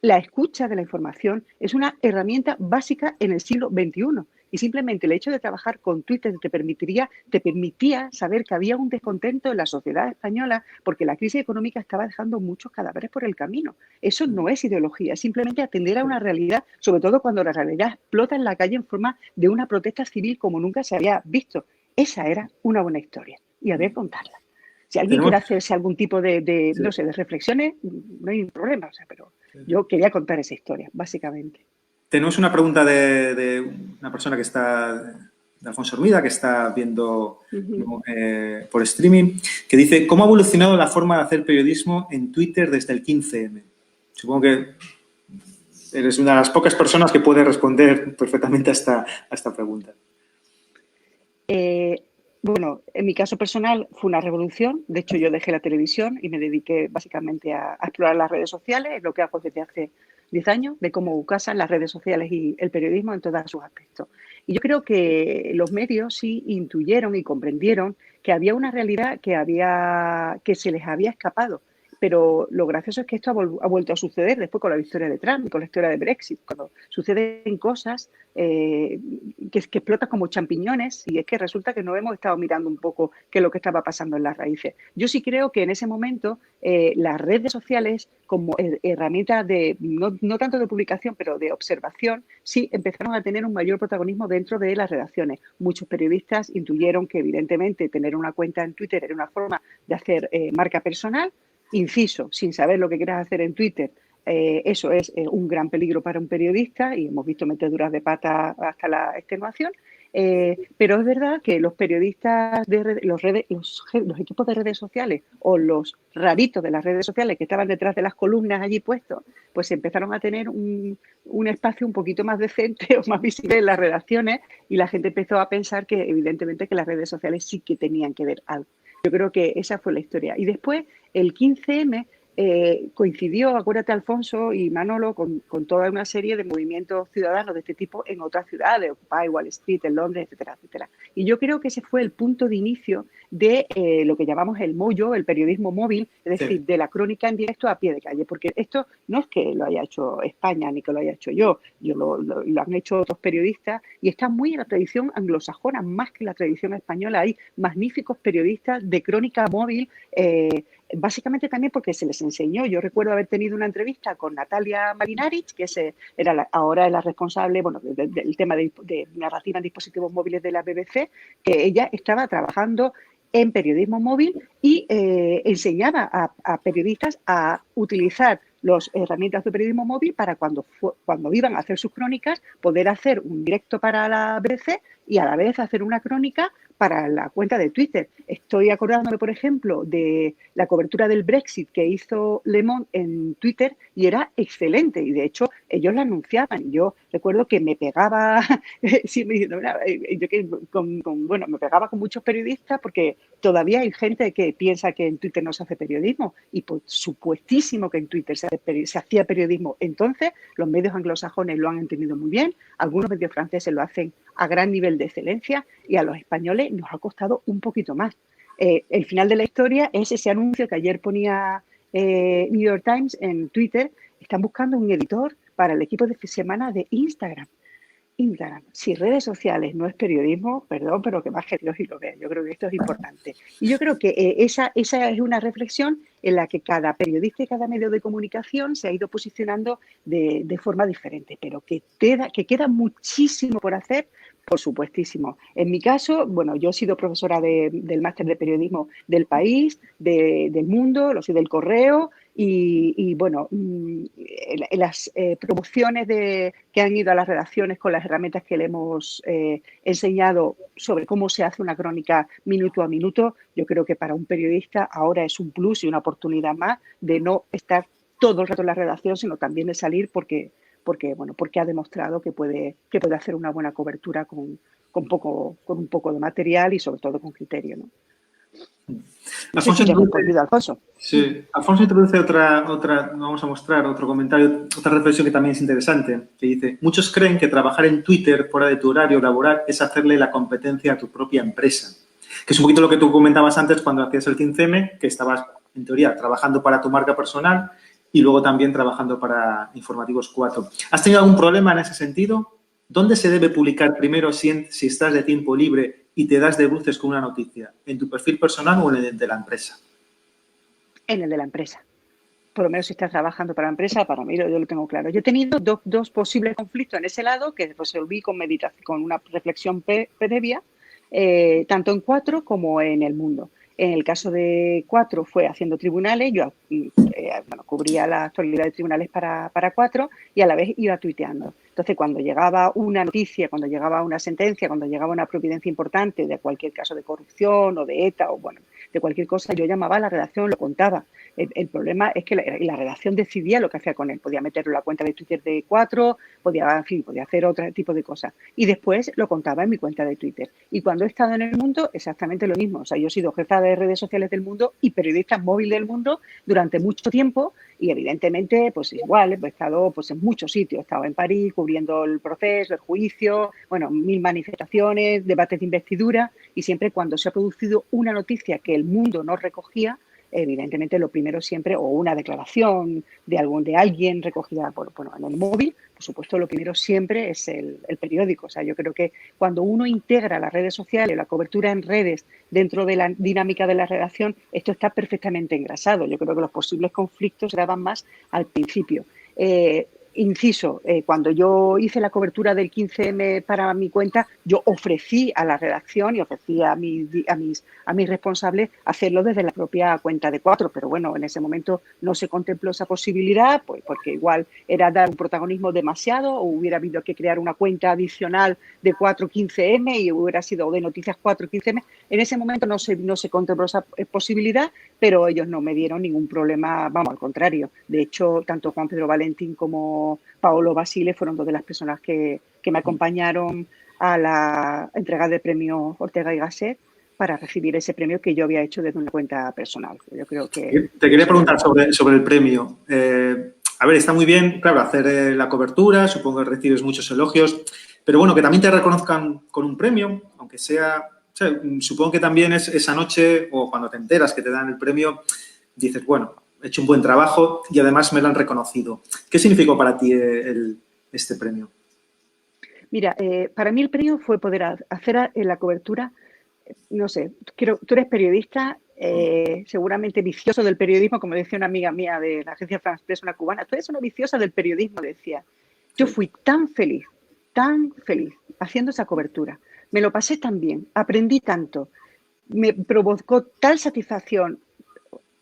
La escucha de la información es una herramienta básica en el siglo XXI y simplemente el hecho de trabajar con Twitter te permitía saber que había un descontento en la sociedad española porque la crisis económica estaba dejando muchos cadáveres por el camino. Eso no es ideología, es simplemente atender a una realidad, sobre todo cuando la realidad explota en la calle en forma de una protesta civil como nunca se había visto. Esa era una buena historia y había que contarla. Si alguien quiere hacerse algún tipo de reflexiones, no hay problema, o sea, pero yo quería contar esa historia, básicamente. Tenemos una pregunta de una persona que está, de Alfonso Hermida, que está viendo por streaming, que dice, ¿cómo ha evolucionado la forma de hacer periodismo en Twitter desde el 15M? Supongo que eres una de las pocas personas que puede responder perfectamente a esta pregunta. Bueno, en mi caso personal fue una revolución. De hecho, yo dejé la televisión y me dediqué básicamente a explorar las redes sociales, es lo que hago desde hace 10 años, de cómo casan las redes sociales y el periodismo en todos sus aspectos. Y yo creo que los medios sí intuyeron y comprendieron que había una realidad que se les había escapado. Pero lo gracioso es que esto ha vuelto a suceder después con la victoria de Trump y con la historia de Brexit, cuando suceden cosas que explotan como champiñones y es que resulta que no hemos estado mirando un poco qué es lo que estaba pasando en las raíces. Yo sí creo que en ese momento las redes sociales como herramientas no tanto de publicación, pero de observación, sí empezaron a tener un mayor protagonismo dentro de las redacciones. Muchos periodistas intuyeron que evidentemente tener una cuenta en Twitter era una forma de hacer marca personal. Inciso, sin saber lo que quieras hacer en Twitter, eso es un gran peligro para un periodista y hemos visto meteduras de pata hasta la extenuación. Pero es verdad que los periodistas de los equipos de redes sociales o los raritos de las redes sociales que estaban detrás de las columnas allí puestos, pues empezaron a tener un espacio un poquito más decente o más visible en las redacciones, y la gente empezó a pensar que evidentemente que las redes sociales sí que tenían que ver algo. Yo creo que esa fue la historia. Y después, el 15M coincidió, acuérdate, Alfonso y Manolo, con toda una serie de movimientos ciudadanos de este tipo en otras ciudades, Occupy Wall Street, en Londres, etcétera, etcétera. Y yo creo que ese fue el punto de inicio de lo que llamamos el MoYo, el periodismo móvil, es decir, de la crónica en directo a pie de calle, porque esto no es que lo haya hecho España ni que lo haya hecho yo lo han hecho otros periodistas, y está muy en la tradición anglosajona, más que en la tradición española. Hay magníficos periodistas de crónica móvil, básicamente también porque se les enseñó. Yo recuerdo haber tenido una entrevista con Natalia Malinaric, que ahora es la responsable, bueno, del tema de narrativa en dispositivos móviles de la BBC, que ella estaba trabajando en periodismo móvil y enseñaba a periodistas a utilizar las herramientas de periodismo móvil para cuando iban a hacer sus crónicas, poder hacer un directo para la BBC y a la vez hacer una crónica para la cuenta de Twitter. Estoy acordándome, por ejemplo, de la cobertura del Brexit que hizo Le Monde en Twitter, y era excelente, y de hecho ellos la anunciaban. Yo recuerdo que me pegaba me pegaba con muchos periodistas, porque todavía hay gente que piensa que en Twitter no se hace periodismo, y por supuestísimo que en Twitter se hacía periodismo. Entonces, los medios anglosajones lo han entendido muy bien, algunos medios franceses lo hacen a gran nivel de excelencia, y a los españoles nos ha costado un poquito más. El final de la historia es ese anuncio que ayer ponía New York Times en Twitter: están buscando un editor para el equipo de semana de Instagram. Si redes sociales no es periodismo, perdón, pero que baje Dios y lo vea. Yo creo que esto es importante. Y yo creo que esa es una reflexión en la que cada periodista y cada medio de comunicación se ha ido posicionando de forma diferente, pero que queda muchísimo por hacer, por supuestísimo. En mi caso, bueno, yo he sido profesora del máster de periodismo del País, del Mundo, lo soy del Correo, y bueno, las promociones que han ido a las redacciones con las herramientas que le hemos enseñado sobre cómo se hace una crónica minuto a minuto, yo creo que para un periodista ahora es un plus y una oportunidad más de no estar todo el rato en la redacción, sino también de salir porque ha demostrado que puede hacer una buena cobertura con un poco de material y sobre todo con criterio, ¿no? Alfonso, Alfonso. Sí, Alfonso introduce otra, vamos a mostrar otro comentario, otra reflexión que también es interesante, que dice: muchos creen que trabajar en Twitter fuera de tu horario laboral es hacerle la competencia a tu propia empresa. Que es un poquito lo que tú comentabas antes cuando hacías el 15M, que estabas, en teoría, trabajando para tu marca personal y luego también trabajando para Informativos 4. ¿Has tenido algún problema en ese sentido? ¿Dónde se debe publicar primero si estás de tiempo libre y te das de bruces con una noticia? ¿En tu perfil personal o en el de la empresa? En el de la empresa. Por lo menos si estás trabajando para la empresa, para mí yo lo tengo claro. Yo he tenido dos posibles conflictos en ese lado que resolví con una reflexión previa, tanto en 4 como en El Mundo. En el caso de 4 fue haciendo tribunales, yo cubría la actualidad de tribunales para 4 y a la vez iba tuiteando. Entonces, cuando llegaba una noticia, cuando llegaba una sentencia, cuando llegaba una providencia importante de cualquier caso de corrupción o de ETA o, bueno, de cualquier cosa, yo llamaba a la redacción, lo contaba. El problema es que la redacción decidía lo que hacía con él. Podía meterlo en la cuenta de Twitter de 4, podía hacer otro tipo de cosas. Y después lo contaba en mi cuenta de Twitter. Y cuando he estado en El Mundo, exactamente lo mismo. O sea, yo he sido jefa de redes sociales del Mundo y periodista móvil del Mundo durante mucho tiempo, y evidentemente, pues igual, he estado pues en muchos sitios. He estado en París cubriendo el proceso, el juicio, bueno, 1000 manifestaciones, debates de investidura, y siempre cuando se ha producido una noticia que El Mundo no recogía, evidentemente lo primero siempre, o una declaración de alguien recogida en el móvil, por supuesto lo primero siempre es el periódico. O sea, yo creo que cuando uno integra las redes sociales, la cobertura en redes dentro de la dinámica de la redacción, esto está perfectamente engrasado. Yo creo que los posibles conflictos se daban más al principio. inciso, cuando yo hice la cobertura del 15M para mi cuenta, yo ofrecí a la redacción y ofrecí a mis responsables hacerlo desde la propia cuenta de Cuatro, pero bueno, en ese momento no se contempló esa posibilidad, pues porque igual era dar un protagonismo demasiado, o hubiera habido que crear una cuenta adicional de 415M y hubiera sido de Noticias 415M. En ese momento no se contempló esa posibilidad, pero ellos no me dieron ningún problema, vamos, al contrario. De hecho, tanto Juan Pedro Valentín como Paolo Basile fueron dos de las personas que me acompañaron a la entrega del premio Ortega y Gasset para recibir ese premio que yo había hecho desde una cuenta personal. Yo creo que... Te quería preguntar sobre el premio. A ver, está muy bien, claro, hacer la cobertura, supongo que recibes muchos elogios, pero bueno, que también te reconozcan con un premio, aunque sea... O sea, supongo que también es esa noche o cuando te enteras que te dan el premio, dices, bueno, he hecho un buen trabajo y además me lo han reconocido. ¿Qué significó para ti este premio? Mira, para mí el premio fue poder hacer la cobertura, no sé, tú eres periodista, seguramente vicioso del periodismo, como decía una amiga mía de la agencia France Press, una cubana, tú eres una viciosa del periodismo, decía. Yo fui tan feliz haciendo esa cobertura. Me lo pasé tan bien, aprendí tanto, me provocó tal satisfacción,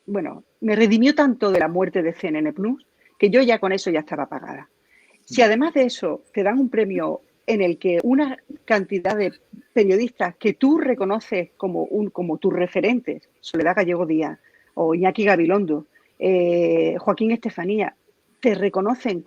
bueno, me redimió tanto de la muerte de CNN Plus, que yo ya con eso ya estaba pagada. Si además de eso te dan un premio en el que una cantidad de periodistas que tú reconoces como tus referentes, Soledad Gallego Díaz o Iñaki Gabilondo, Joaquín Estefanía, te reconocen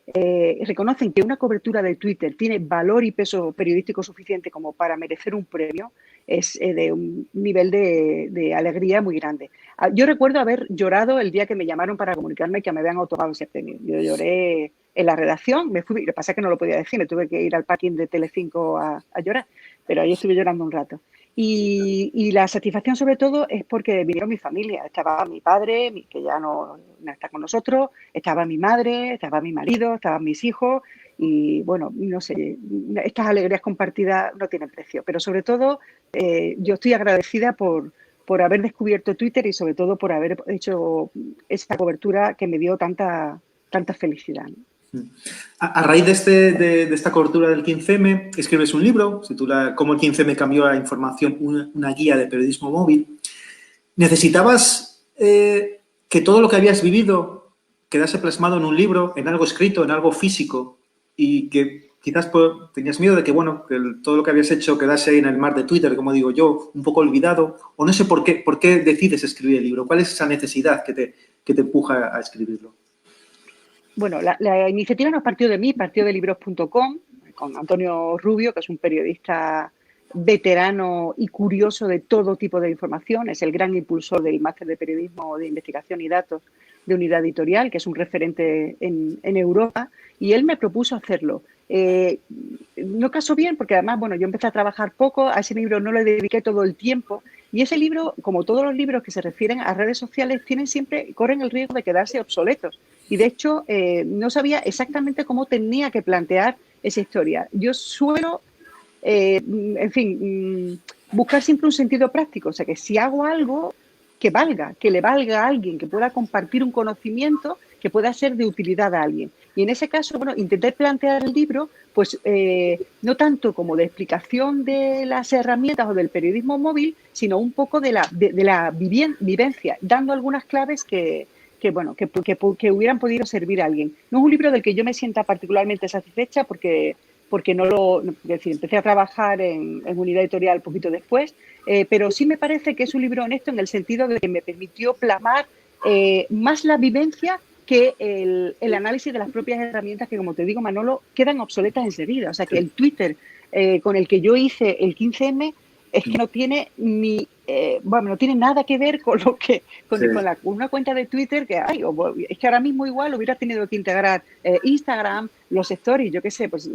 reconocen que una cobertura de Twitter tiene valor y peso periodístico suficiente como para merecer un premio, es de un nivel de alegría muy grande. Yo recuerdo haber llorado el día que me llamaron para comunicarme que me habían otorgado ese premio. Yo lloré en la redacción, me fui, lo que pasa es que no lo podía decir, me tuve que ir al parking de Telecinco a llorar, pero ahí estuve llorando un rato. Y la satisfacción sobre todo es porque vinieron mi familia, estaba mi padre, que ya no está con nosotros, estaba mi madre, estaba mi marido, estaban mis hijos y bueno, no sé, estas alegrías compartidas no tienen precio, pero sobre todo yo estoy agradecida por haber descubierto Twitter y sobre todo por haber hecho esta cobertura que me dio tanta felicidad, ¿no? A raíz de esta cobertura del 15M, escribes un libro, se titula Cómo el 15M cambió la información, una guía de periodismo móvil. ¿Necesitabas que todo lo que habías vivido quedase plasmado en un libro, en algo escrito, en algo físico? Y que quizás tenías miedo de que, bueno, que todo lo que habías hecho quedase ahí en el mar de Twitter, como digo yo, un poco olvidado. O no sé por qué decides escribir el libro. ¿Cuál es esa necesidad que te empuja a escribirlo? Bueno, la iniciativa nos partió de mí, partió de libros.com, con Antonio Rubio, que es un periodista veterano y curioso de todo tipo de información. Es el gran impulsor del máster de periodismo de investigación y datos de Unidad Editorial, que es un referente en Europa, y él me propuso hacerlo. No casó bien porque además, bueno, yo empecé a trabajar poco, a ese libro no le dediqué todo el tiempo y ese libro, como todos los libros que se refieren a redes sociales, corren el riesgo de quedarse obsoletos. Y de hecho, no sabía exactamente cómo tenía que plantear esa historia. Yo suelo, en fin, buscar siempre un sentido práctico. O sea, que si hago algo que le valga a alguien, que pueda compartir un conocimiento, que pueda ser de utilidad a alguien. Y en ese caso, bueno, intenté plantear el libro, pues no tanto como de explicación de las herramientas o del periodismo móvil, sino un poco de la vivencia, dando algunas claves que hubieran podido servir a alguien. No es un libro del que yo me sienta particularmente satisfecha porque es decir, empecé a trabajar en Unidad Editorial poquito después, pero sí me parece que es un libro honesto en el sentido de que me permitió plasmar más la vivencia que el análisis de las propias herramientas que, como te digo, Manolo, quedan obsoletas enseguida. O sea, que el Twitter con el que yo hice el 15M es que no tiene no tiene nada que ver con lo que con una cuenta de Twitter que hay. Es que ahora mismo igual hubiera tenido que integrar Instagram, los stories, yo qué sé, pues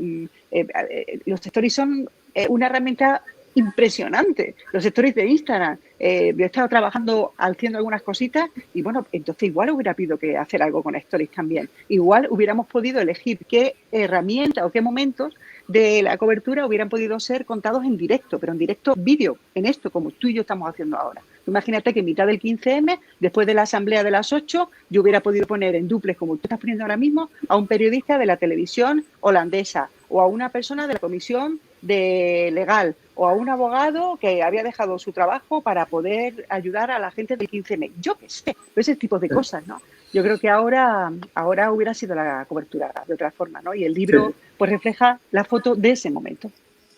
los stories son una herramienta impresionante, los stories de Instagram. Yo he estado trabajando haciendo algunas cositas y bueno, entonces igual hubiera podido que hacer algo con stories también. Igual hubiéramos podido elegir qué herramienta o qué momentos de la cobertura hubieran podido ser contados en directo, pero en directo vídeo, en esto, como tú y yo estamos haciendo ahora. Imagínate que en mitad del 15M, después de la asamblea de las 8, yo hubiera podido poner en duplex, como tú estás poniendo ahora mismo, a un periodista de la televisión holandesa o a una persona de la comisión de legal o a un abogado que había dejado su trabajo para poder ayudar a la gente del 15M. Yo qué sé, ese tipo de cosas, ¿no? Yo creo que ahora hubiera sido la cobertura de otra forma, ¿no? Y el libro pues refleja la foto de ese momento.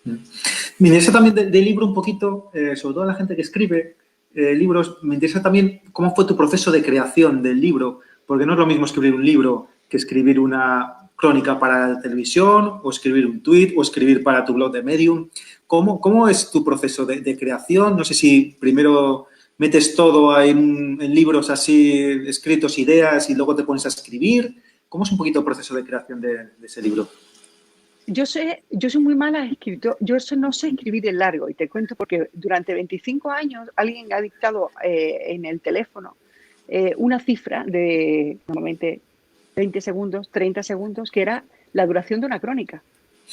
Me interesa también del libro un poquito, sobre todo la gente que escribe libros, me interesa también cómo fue tu proceso de creación del libro, porque no es lo mismo escribir un libro que escribir una crónica para la televisión o escribir un tuit o escribir para tu blog de Medium. ¿Cómo es tu proceso de creación? No sé si primero metes todo en libros así escritos, ideas, y luego te pones a escribir. ¿Cómo es un poquito el proceso de creación de ese libro? Yo soy muy mala escritora, yo no sé escribir en largo y te cuento porque durante 25 años alguien ha dictado en el teléfono una cifra de normalmente 20 segundos, 30 segundos, que era la duración de una crónica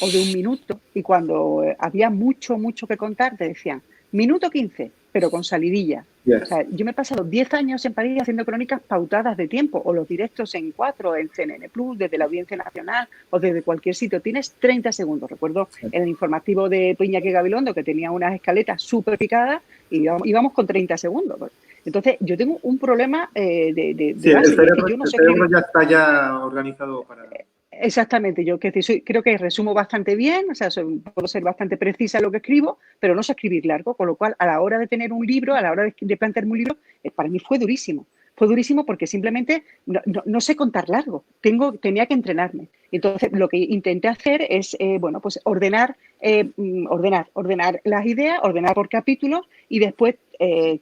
o de un minuto, y cuando había mucho que contar te decían minuto 15, pero con salidilla. Yes. O sea, yo me he pasado 10 años en París haciendo crónicas pautadas de tiempo, o los directos en 4, en CNN Plus, desde la Audiencia Nacional o desde cualquier sitio. Tienes 30 segundos. Recuerdo en el informativo de Iñaki Gabilondo que tenía unas escaletas súper picadas y íbamos con 30 segundos. Entonces, yo tengo un problema de base. El cerebro ya está ya organizado para... Exactamente, yo creo que resumo bastante bien, o sea, puedo ser bastante precisa en lo que escribo, pero no sé escribir largo, con lo cual a la hora de tener un libro, a la hora de plantearme un libro, para mí fue durísimo. Fue durísimo porque simplemente no sé contar largo, tenía que entrenarme. Entonces, lo que intenté hacer es, pues ordenar las ideas, ordenar por capítulos y después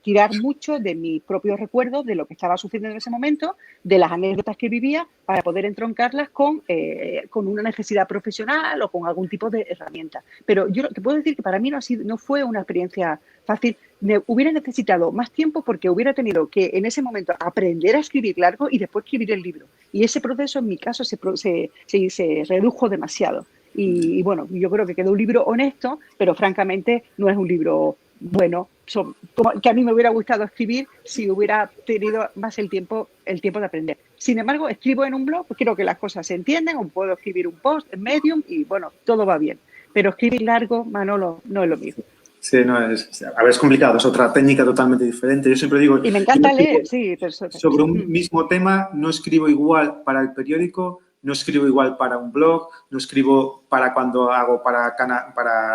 tirar mucho de mis propios recuerdos, de lo que estaba sucediendo en ese momento, de las anécdotas que vivía, para poder entroncarlas con una necesidad profesional o con algún tipo de herramienta. Pero yo te puedo decir que para mí no fue una experiencia fácil. Hubiera necesitado más tiempo porque hubiera tenido que en ese momento aprender a escribir largo y después escribir el libro. Y ese proceso en mi caso se redujo demasiado. Y bueno, yo creo que quedó un libro honesto, pero francamente no es un libro bueno, que a mí me hubiera gustado escribir si hubiera tenido más el tiempo de aprender. Sin embargo, escribo en un blog, pues creo que las cosas se entienden, o puedo escribir un post en Medium y bueno, todo va bien. Pero escribir largo, Manolo, no es lo mismo. Sí, es complicado, es otra técnica totalmente diferente. Yo siempre digo... Y me encanta leer, sí. Sobre un mismo tema, no escribo igual para el periódico, no escribo igual para un blog, no escribo para cuando hago para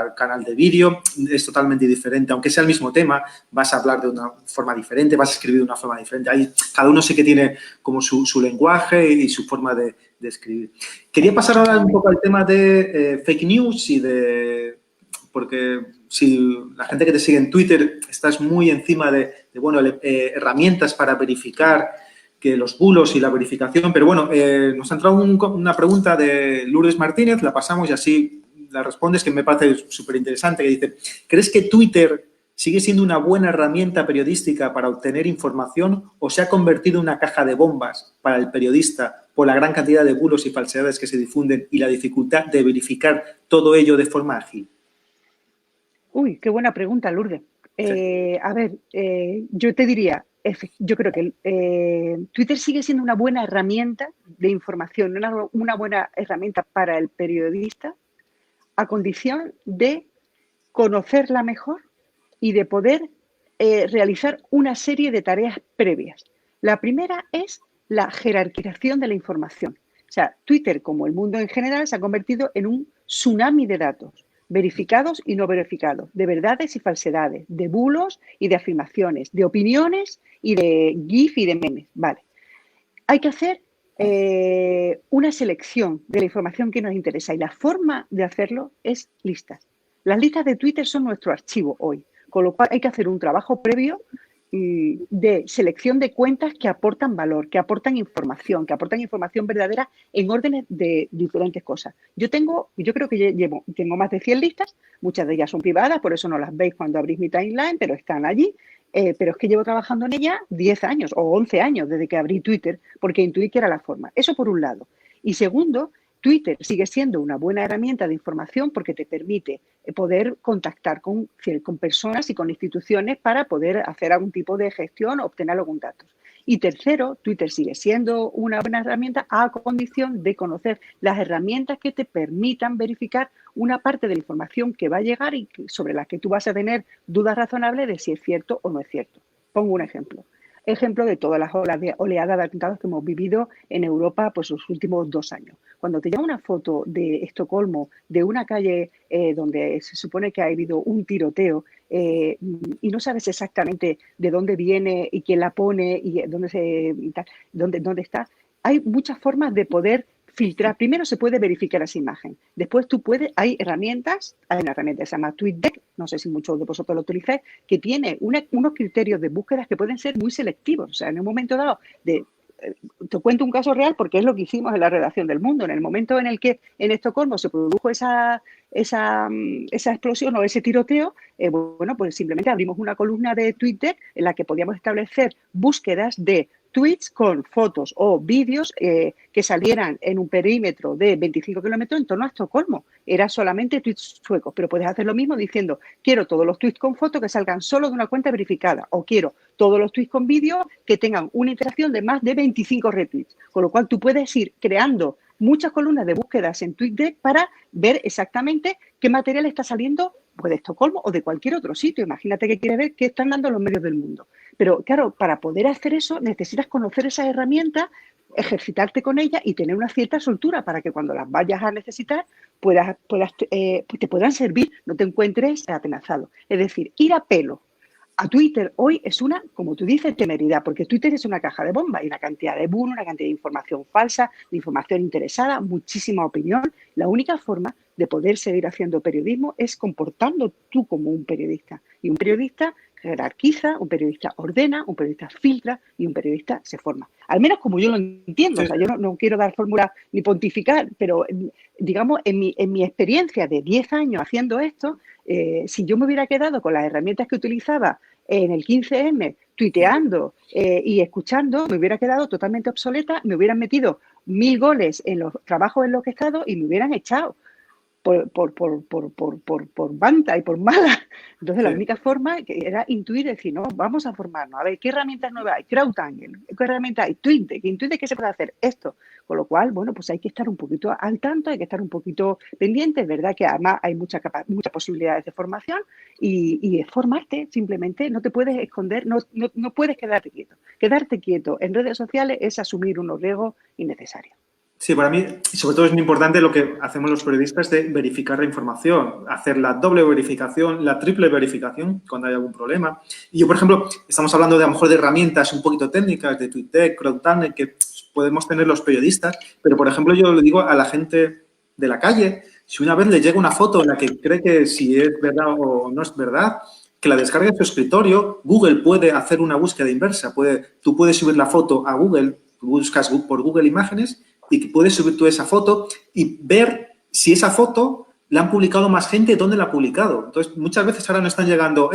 el canal de vídeo, es totalmente diferente. Aunque sea el mismo tema, vas a hablar de una forma diferente, vas a escribir de una forma diferente. Cada uno sé que tiene como su lenguaje y su forma de escribir. Quería pasar ahora un poco al tema de fake news porque si la gente que te sigue en Twitter estás muy encima de herramientas para verificar que los bulos y la verificación, pero bueno, nos ha entrado una pregunta de Lourdes Martínez, la pasamos y así la respondes, que me parece súper interesante, que dice, ¿crees que Twitter sigue siendo una buena herramienta periodística para obtener información o se ha convertido en una caja de bombas para el periodista por la gran cantidad de bulos y falsedades que se difunden y la dificultad de verificar todo ello de forma ágil? Uy, qué buena pregunta, Lourdes. Sí. A ver, yo te diría, yo creo que Twitter sigue siendo una buena herramienta de información, una buena herramienta para el periodista, a condición de conocerla mejor y de poder realizar una serie de tareas previas. La primera es la jerarquización de la información. O sea, Twitter, como el mundo en general, se ha convertido en un tsunami de datos, verificados y no verificados, de verdades y falsedades, de bulos y de afirmaciones, de opiniones y de GIF y de memes. Vale. Hay que hacer una selección de la información que nos interesa y la forma de hacerlo es listas. Las listas de Twitter son nuestro archivo hoy, con lo cual hay que hacer un trabajo previo de selección de cuentas que aportan valor, que aportan información verdadera en órdenes de diferentes cosas. Yo creo que tengo más de 100 listas, muchas de ellas son privadas, por eso no las veis cuando abrís mi timeline, pero están allí. Pero es que llevo trabajando en ella 10 años o 11 años desde que abrí Twitter, porque intuí que era la forma. Eso por un lado. Y segundo, Twitter sigue siendo una buena herramienta de información porque te permite poder contactar con personas y con instituciones para poder hacer algún tipo de gestión o obtener algún dato. Y tercero, Twitter sigue siendo una buena herramienta a condición de conocer las herramientas que te permitan verificar una parte de la información que va a llegar y sobre la que tú vas a tener dudas razonables de si es cierto o no es cierto. Pongo un ejemplo. Ejemplo de todas las oleadas de atentados que hemos vivido en Europa pues, los últimos 2 años. Cuando te llega una foto de Estocolmo, de una calle donde se supone que ha habido un tiroteo y no sabes exactamente de dónde viene y quién la pone y dónde está, hay muchas formas de poder filtrar. Primero se puede verificar esa imagen. Después hay herramientas, hay una herramienta que se llama TweetDeck, no sé si muchos de vosotros lo utilizáis, que tiene unos criterios de búsquedas que pueden ser muy selectivos. O sea, en un momento dado, te cuento un caso real porque es lo que hicimos en la redacción del Mundo. En el momento en el que en Estocolmo se produjo esa explosión o ese tiroteo, bueno, pues simplemente abrimos una columna de Twitter en la que podíamos establecer búsquedas de tweets con fotos o vídeos que salieran en un perímetro de 25 kilómetros en torno a Estocolmo. Era solamente tweets suecos, pero puedes hacer lo mismo diciendo quiero todos los tweets con fotos que salgan solo de una cuenta verificada o quiero todos los tweets con vídeo que tengan una interacción de más de 25 retweets. Con lo cual tú puedes ir creando muchas columnas de búsquedas en TweetDeck para ver exactamente qué material está saliendo pues, de Estocolmo o de cualquier otro sitio. Imagínate que quieres ver qué están dando los medios del mundo. Pero claro, para poder hacer eso necesitas conocer esas herramientas, ejercitarte con ellas y tener una cierta soltura para que cuando las vayas a necesitar te puedan servir, no te encuentres atenazado. Es decir, ir a pelo a Twitter hoy es una, como tú dices, temeridad, porque Twitter es una caja de bombas, hay una cantidad de bulos, una cantidad de información falsa, de información interesada, muchísima opinión. La única forma de poder seguir haciendo periodismo es comportando tú como un periodista. Y un periodista jerarquiza, un periodista ordena, un periodista filtra y un periodista se forma. Al menos como yo lo entiendo. Sí. O sea, yo no quiero dar fórmulas ni pontificar, pero digamos, en mi experiencia de 10 años haciendo esto, si yo me hubiera quedado con las herramientas que utilizaba en el 15M, tuiteando y escuchando, me hubiera quedado totalmente obsoleta, me hubieran metido 1000 goles en los trabajos en los que he estado y me hubieran echado por banda y por mala. Entonces, sí. La única forma era intuir, decir, no, vamos a formarnos, a ver, ¿qué herramientas nuevas hay? CrowdTangle, ¿qué herramientas hay? TweetDeck, ¿qué se puede hacer? Esto. Con lo cual, bueno, pues hay que estar un poquito al tanto, hay que estar un poquito pendiente. Es verdad que además hay muchas posibilidades de formación y es formarte, simplemente. No te puedes esconder, no puedes quedarte quieto. Quedarte quieto en redes sociales es asumir unos riesgos innecesarios. Sí, para mí, sobre todo es muy importante lo que hacemos los periodistas de verificar la información, hacer la doble verificación, la triple verificación cuando hay algún problema. Y yo, por ejemplo, estamos hablando de a lo mejor de herramientas un poquito técnicas, de TweetDeck, CrowdTangle, que podemos tener los periodistas, pero, por ejemplo, yo le digo a la gente de la calle, si una vez le llega una foto en la que cree que si es verdad o no es verdad, que la descargue en su escritorio, Google puede hacer una búsqueda inversa. Tú puedes subir la foto a Google, buscas por Google Imágenes, y que puedes subir tú esa foto y ver si esa foto la han publicado más gente, dónde la ha publicado. Entonces, muchas veces ahora nos están llegando,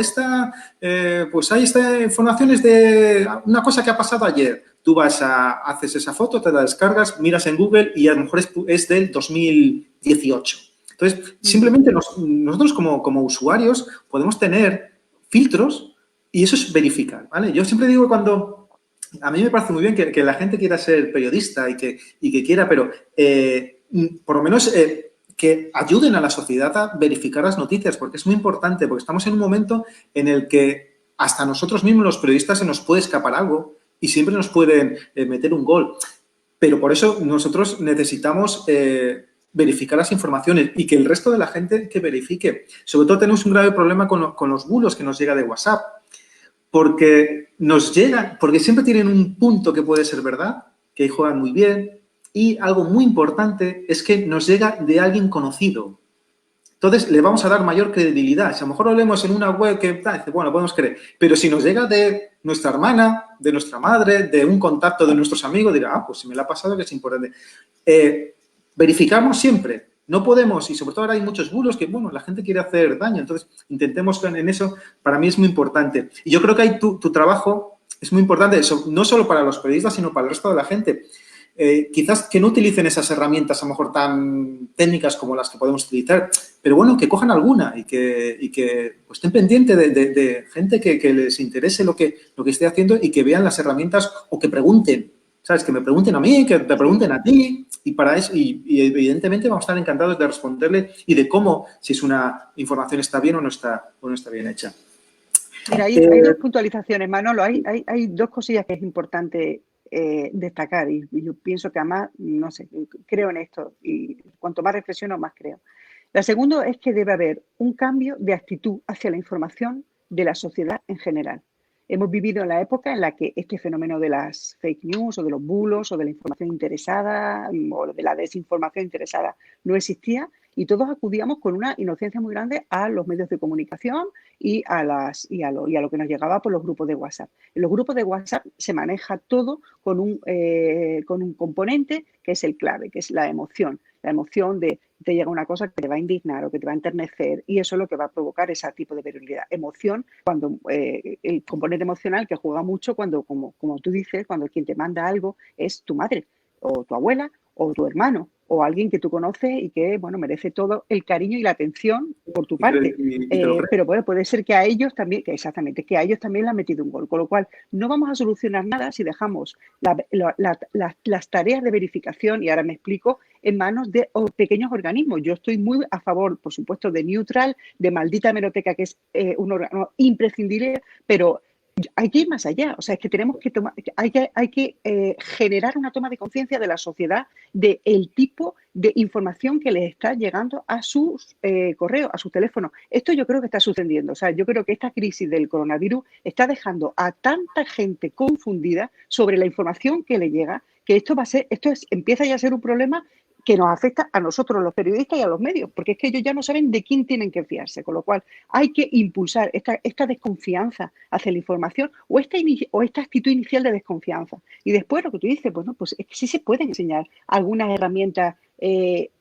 pues ahí esta información es de una cosa que ha pasado ayer. Tú haces esa foto, te la descargas, miras en Google y a lo mejor es del 2018. Entonces, simplemente nosotros como usuarios podemos tener filtros y eso es verificar, ¿vale? Yo siempre digo a mí me parece muy bien que la gente quiera ser periodista y que quiera, pero por lo menos que ayuden a la sociedad a verificar las noticias, porque es muy importante, porque estamos en un momento en el que hasta nosotros mismos, los periodistas, se nos puede escapar algo y siempre nos pueden meter un gol. Pero por eso nosotros necesitamos verificar las informaciones y que el resto de la gente que verifique. Sobre todo tenemos un grave problema con los bulos que nos llega de WhatsApp. Porque porque siempre tienen un punto que puede ser verdad, que ahí juegan muy bien, y algo muy importante es que nos llega de alguien conocido. Entonces, le vamos a dar mayor credibilidad. Si a lo mejor lo leemos en una web que dice, bueno, podemos creer, pero si nos llega de nuestra hermana, de nuestra madre, de un contacto de nuestros amigos, dirá, pues si me la ha pasado, que es importante. Verificamos siempre. No podemos, y sobre todo ahora hay muchos bulos que, bueno, la gente quiere hacer daño. Entonces, intentemos en eso, para mí es muy importante. Y yo creo que ahí tu trabajo es muy importante, no solo para los periodistas, sino para el resto de la gente. quizás que no utilicen esas herramientas a lo mejor tan técnicas como las que podemos utilizar, pero bueno, que cojan alguna y que pues, estén pendientes de gente que les interese lo que esté haciendo y que vean las herramientas o que pregunten, ¿sabes? Que me pregunten a mí, que te pregunten a ti y para eso, y evidentemente vamos a estar encantados de responderle y de cómo, si es una información está bien o no está bien hecha. Mira, hay dos puntualizaciones, Manolo. Hay dos cosillas que es importante destacar y yo pienso que además, no sé, creo en esto y cuanto más reflexiono, más creo. La segunda es que debe haber un cambio de actitud hacia la información de la sociedad en general. Hemos vivido en la época en la que este fenómeno de las fake news o de los bulos o de la información interesada o de la desinformación interesada no existía y todos acudíamos con una inocencia muy grande a los medios de comunicación y a lo que nos llegaba por los grupos de WhatsApp. En los grupos de WhatsApp se maneja todo con un componente que es el clave, que es la emoción de te llega una cosa que te va a indignar o que te va a enternecer y eso es lo que va a provocar ese tipo de virulidad. Emoción, cuando el componente emocional que juega mucho cuando, como tú dices, cuando quien te manda algo es tu madre o tu abuela o tu hermano o alguien que tú conoces y que, bueno, merece todo el cariño y la atención por tu parte. Pero bueno, puede ser que a ellos también, exactamente, que a ellos también le han metido un gol. Con lo cual, no vamos a solucionar nada si dejamos las tareas de verificación, y ahora me explico, en manos de pequeños organismos. Yo estoy muy a favor, por supuesto, de Neutral, de Maldita Hemeroteca, que es un órgano imprescindible, pero hay que ir más allá. O sea, es que tenemos que tomar, hay que generar una toma de conciencia de la sociedad del tipo de información que les está llegando a sus correos, a sus teléfonos. Esto yo creo que está sucediendo. O sea, yo creo que esta crisis del coronavirus está dejando a tanta gente confundida sobre la información que le llega, que empieza ya a ser un problema que nos afecta a nosotros, los periodistas y a los medios, porque es que ellos ya no saben de quién tienen que fiarse, con lo cual hay que impulsar esta desconfianza hacia la información o esta actitud inicial de desconfianza. Y después lo que tú dices, bueno, pues es que sí se pueden enseñar algunas herramientas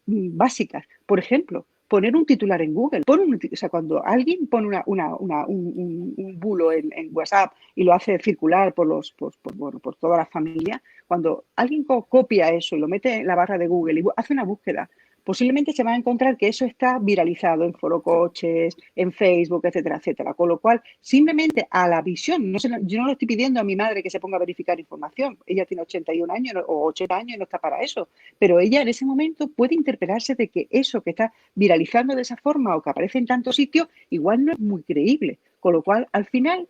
básicas. Por ejemplo, poner un titular en Google. O sea, cuando alguien pone un bulo en WhatsApp y lo hace circular por toda la familia, cuando alguien copia eso y lo mete en la barra de Google y hace una búsqueda, posiblemente se va a encontrar que eso está viralizado en Foro Coches, en Facebook, etcétera, etcétera. Con lo cual, simplemente a la visión, yo no le estoy pidiendo a mi madre que se ponga a verificar información. Ella tiene 81 años o 80 años y no está para eso. Pero ella en ese momento puede interpelarse de que eso que está viralizando de esa forma o que aparece en tantos sitios, igual no es muy creíble. Con lo cual, al final,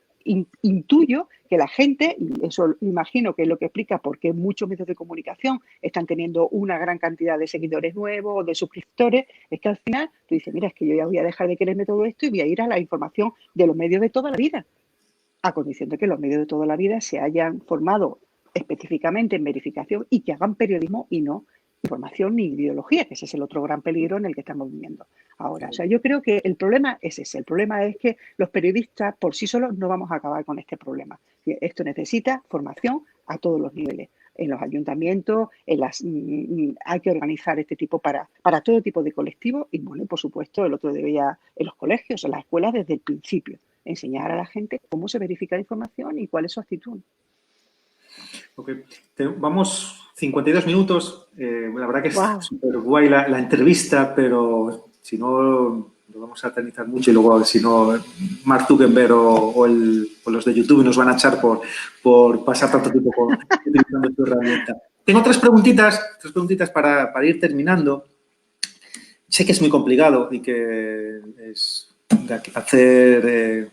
intuyo que la gente, y eso imagino que es lo que explica por qué muchos medios de comunicación están teniendo una gran cantidad de seguidores nuevos o de suscriptores, es que al final tú dices, mira, es que yo ya voy a dejar de quererme todo esto y voy a ir a la información de los medios de toda la vida, a condición de que los medios de toda la vida se hayan formado específicamente en verificación y que hagan periodismo y no información ni ideología, que ese es el otro gran peligro en el que estamos viviendo ahora. O sea, yo creo que el problema es ese. El problema es que los periodistas por sí solos no vamos a acabar con este problema. Esto necesita formación a todos los niveles. En los ayuntamientos, hay que organizar este tipo para todo tipo de colectivos y, bueno, por supuesto, el otro día en los colegios, en las escuelas, desde el principio, enseñar a la gente cómo se verifica la información y cuál es su actitud. Okay. Vamos 52 minutos. La verdad que es súper guay la entrevista, pero si no, lo vamos a eternizar mucho y luego, si no, Mark Zuckerberg o los de YouTube nos van a echar por pasar tanto tiempo utilizando tu herramienta. Tengo tres preguntitas para ir terminando. Sé que es muy complicado y que es hacer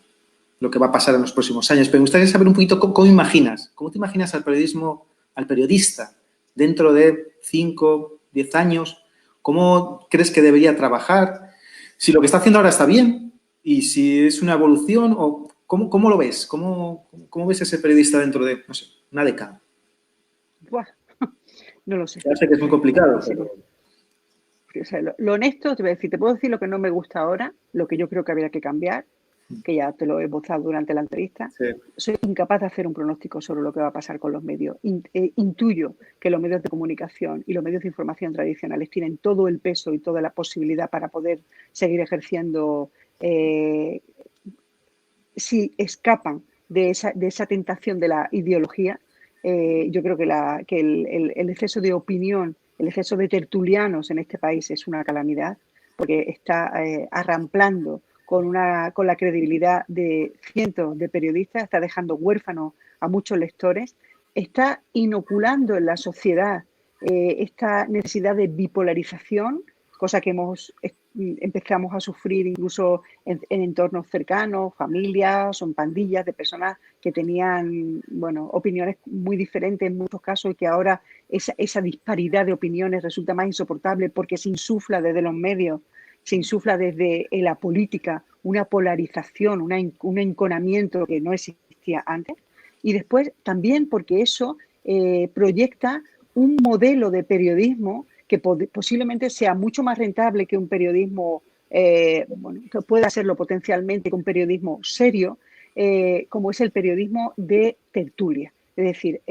lo que va a pasar en los próximos años, pero me gustaría saber un poquito cómo te imaginas al periodista dentro de 5, 10 años, cómo crees que debería trabajar, si lo que está haciendo ahora está bien y si es una evolución o cómo lo ves, cómo ves ese periodista dentro de, no sé, una década. Buah, no lo sé. Ya sé que es muy complicado, pero... O sea, lo honesto, te voy a decir, te puedo decir lo que no me gusta ahora, lo que yo creo que habría que cambiar, que ya te lo he esbozado durante la entrevista. Sí. Soy incapaz de hacer un pronóstico sobre lo que va a pasar con los medios. Intuyo que los medios de comunicación y los medios de información tradicionales tienen todo el peso y toda la posibilidad para poder seguir ejerciendo si escapan de esa tentación de la ideología. yo creo que el exceso de opinión, el exceso de tertulianos en este país es una calamidad, porque está arramplando con la credibilidad de cientos de periodistas, está dejando huérfanos a muchos lectores, está inoculando en la sociedad esta necesidad de bipolarización, cosa que empezamos a sufrir incluso en entornos cercanos, familias o en pandillas de personas que tenían, bueno, opiniones muy diferentes en muchos casos, y que ahora esa disparidad de opiniones resulta más insoportable porque se insufla desde los medios, se insufla desde la política una polarización, un enconamiento que no existía antes. Y después también porque eso proyecta un modelo de periodismo que posiblemente sea mucho más rentable que un periodismo, bueno, que pueda serlo potencialmente, que un periodismo serio, como es el periodismo de tertulia. Es decir,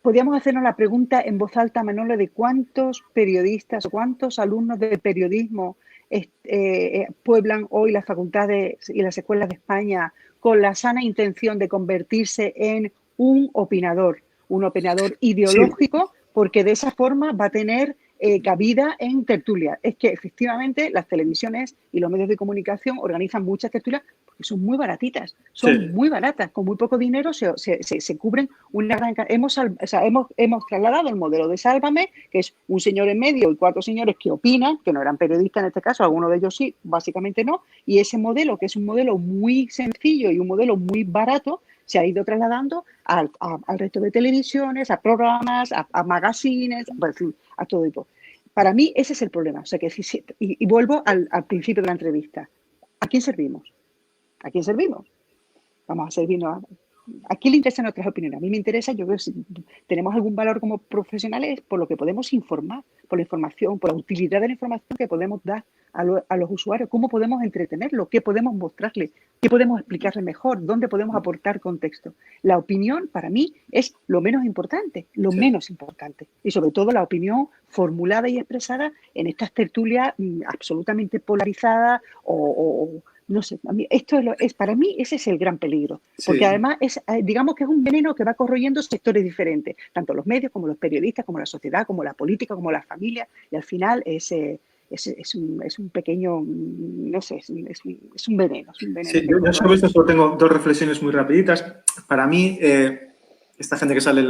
podríamos hacernos la pregunta en voz alta, Manolo, de cuántos periodistas o cuántos alumnos de periodismo pueblan hoy las facultades y las escuelas de España con la sana intención de convertirse en un opinador ideológico, sí, porque de esa forma va a tener cabida en tertulia. Es que efectivamente las televisiones y los medios de comunicación organizan muchas tertulias porque son muy baratitas, son muy baratas, con muy poco dinero se cubren una gran cantidad. Hemos trasladado el modelo de Sálvame, que es un señor en medio y 4 señores que opinan, que no eran periodistas en este caso, algunos de ellos sí, básicamente no, y ese modelo, que es un modelo muy sencillo y un modelo muy barato, se ha ido trasladando al resto de televisiones, a programas, a magazines, a todo tipo. Para mí ese es el problema. O sea, y vuelvo al principio de la entrevista. ¿A quién servimos? ¿A quién servimos? Vamos a servirnos ¿a quién le interesan nuestras opiniones? A mí me interesa, yo creo que si tenemos algún valor como profesionales por lo que podemos informar, por la información, por la utilidad de la información que podemos dar a los usuarios, cómo podemos entretenerlo, qué podemos mostrarle, qué podemos explicarle mejor, dónde podemos aportar contexto. La opinión, para mí, es lo menos importante, menos importante. Y sobre todo la opinión formulada y expresada en estas tertulias absolutamente polarizadas o no sé, para mí ese es el gran peligro, porque además digamos que es un veneno que va corroyendo sectores diferentes, tanto los medios como los periodistas, como la sociedad, como la política, como la familia, y al final es un pequeño, no sé, es un veneno. Sí, yo sobre esto solo tengo 2 reflexiones muy rapiditas. Para mí, esta gente que sale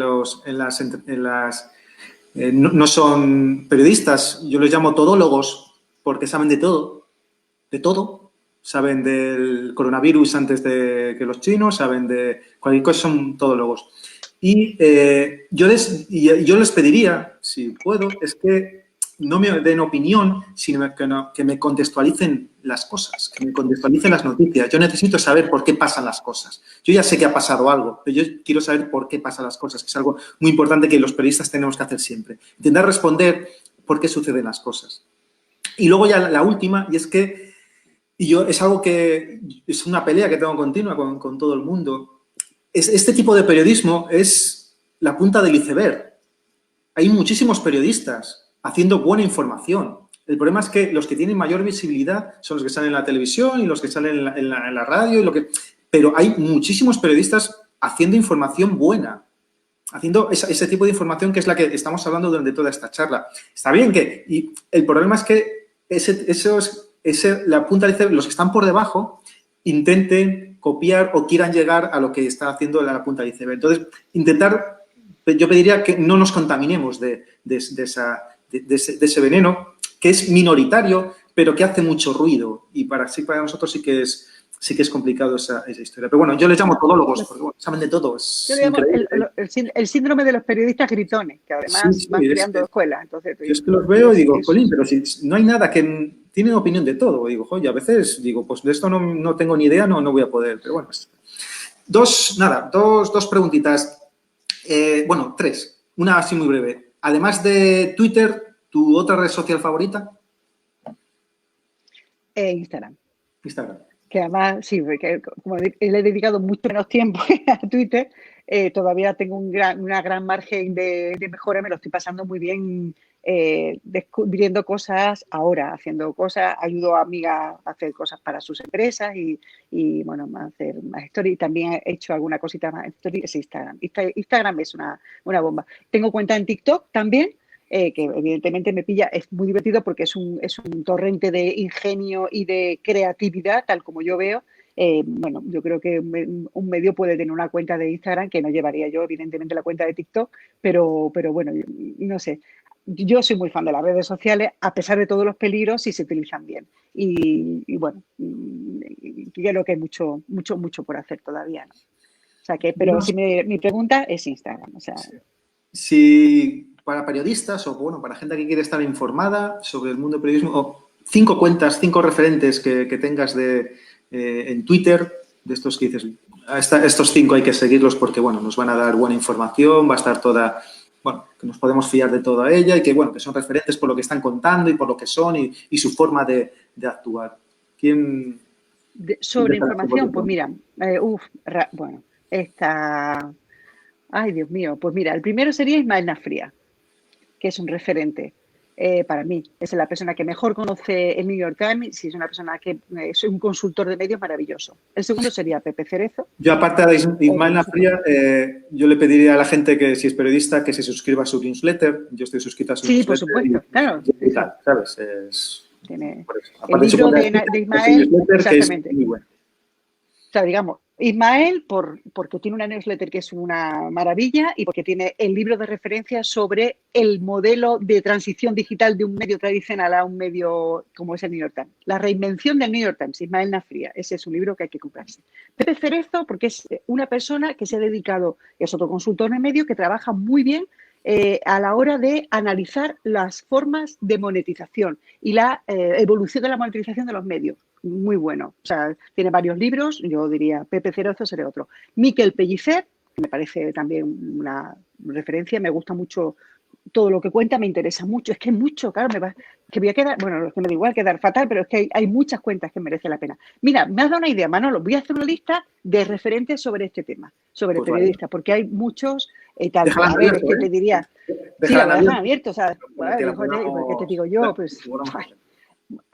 no son periodistas, yo los llamo todólogos porque saben de todo, saben del coronavirus antes de que los chinos, saben de cualquier cosa, son todólogos. Y yo les pediría, si puedo, es que no me den opinión, sino que me contextualicen las cosas, que me contextualicen las noticias. Yo necesito saber por qué pasan las cosas. Yo ya sé que ha pasado algo, pero yo quiero saber por qué pasan las cosas, que es algo muy importante que los periodistas tenemos que hacer siempre. Intentar responder por qué suceden las cosas. Y luego ya la última, y es que es algo que es una pelea que tengo continua con todo el mundo. Este tipo de periodismo es la punta del iceberg. Hay muchísimos periodistas haciendo buena información. El problema es que los que tienen mayor visibilidad son los que salen en la televisión y los que salen en la radio. Pero hay muchísimos periodistas haciendo información buena, haciendo ese tipo de información que es la que estamos hablando durante toda esta charla. Está bien y el problema es que la punta del iceberg, los que están por debajo, intenten copiar o quieran llegar a lo que está haciendo la punta del iceberg. Entonces, yo pediría que no nos contaminemos de ese veneno, que es minoritario, pero que hace mucho ruido. Y para nosotros sí que es complicado esa historia. Pero bueno, yo les llamo todólogos, porque bueno, saben de todo. El síndrome de los periodistas gritones, que además van creando escuelas. Entonces, yo es que los veo y digo, Colín, pero si no hay nada, que tienen opinión de todo. Digo, joder, a veces digo, pues de esto no tengo ni idea, no voy a poder. Pero bueno, dos preguntitas. Bueno, 3. Una así muy breve. Además de Twitter, ¿tu otra red social favorita? Instagram. Instagram. Que además, sí, porque como le he dedicado mucho menos tiempo a Twitter, todavía tengo una gran margen de mejora, me lo estoy pasando muy bien descubriendo cosas ahora, haciendo cosas, ayudo a amigas a hacer cosas para sus empresas y bueno, a hacer más story. También he hecho alguna cosita más en story, es Instagram. Instagram es una bomba. Tengo cuenta en TikTok también, que evidentemente me pilla, es muy divertido porque es un torrente de ingenio y de creatividad, tal como yo veo. Bueno, yo creo que un medio puede tener una cuenta de Instagram que no llevaría yo, evidentemente, la cuenta de TikTok, pero bueno, no sé. Yo soy muy fan de las redes sociales, a pesar de todos los peligros, si se utilizan bien. Y bueno, creo que hay mucho por hacer todavía, ¿no? O sea que, pero si mi pregunta es Instagram, o sea. Si para periodistas o bueno, para gente que quiere estar informada sobre el mundo del periodismo, o 5 cuentas, 5 referentes que tengas en Twitter, de estos que dices, estos 5 hay que seguirlos porque, bueno, nos van a dar buena información, va a estar toda, bueno, que nos podemos fiar de toda ella y que, bueno, que son referentes por lo que están contando y por lo que son y su forma de actuar. ¿Quién? Sobre información, pues mira, bueno, esta... Ay, Dios mío, pues mira, el primero sería Ismael Nafría, que es un referente para mí. Es la persona que mejor conoce el New York Times y es una persona que es un consultor de medios maravilloso. El segundo sería Pepe Cerezo. Yo, aparte de Ismael Nafría, yo le pediría a la gente que, si es periodista, que se suscriba a su newsletter. Yo estoy suscrito a su newsletter. Sí, por supuesto, claro. Sí. ¿Sabes? Tiene el libro de Ismael, exactamente. Que es muy bueno. O sea, digamos, Ismael porque tiene una newsletter que es una maravilla y porque tiene el libro de referencia sobre el modelo de transición digital de un medio tradicional a un medio como es el New York Times. La reinvención del New York Times, Ismael Nafría. Ese es un libro que hay que comprarse. Pepe Cerezo, porque es una persona que se ha dedicado, es otro consultor de medio que trabaja muy bien a la hora de analizar las formas de monetización y la evolución de la monetización de los medios. Muy bueno. O sea, tiene varios libros, yo diría Pepe Cerezo sería otro. Miquel Pellicer, que me parece también una referencia, me gusta mucho todo lo que cuenta, me interesa mucho. Es que hay mucho, claro, que voy a quedar, bueno, que me da igual quedar fatal, pero es que hay muchas cuentas que merece la pena. Mira, me has dado una idea, Manolo, voy a hacer una lista de referentes sobre este tema, sobre Pues periodistas, vale. porque hay muchos tal. Déjala A ver, abierto, es que te diría, sí, la dejan abierto, o sea, Porque ¿qué te digo yo? Pues,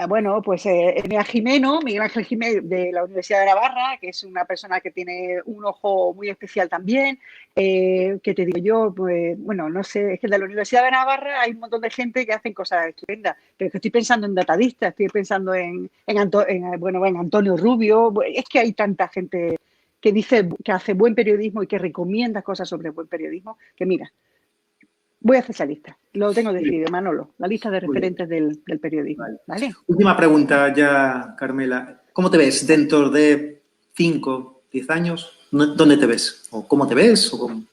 bueno, pues Miguel Ángel Jimeno de la Universidad de Navarra, que es una persona que tiene un ojo muy especial también, que te digo yo, pues bueno, no sé, es que de la Universidad de Navarra hay un montón de gente que hacen cosas estupendas, pero es que estoy pensando en datadistas, estoy pensando en Antonio Rubio, es que hay tanta gente que dice que hace buen periodismo y que recomienda cosas sobre buen periodismo, que mira, voy a hacer esa lista. Lo tengo decidido, Manolo. La lista de referentes del periodismo. Vale. Última pregunta ya, Carmela. ¿Cómo te ves dentro de 5, 10 años? ¿Dónde te ves? ¿O cómo te ves? ¿O cómo?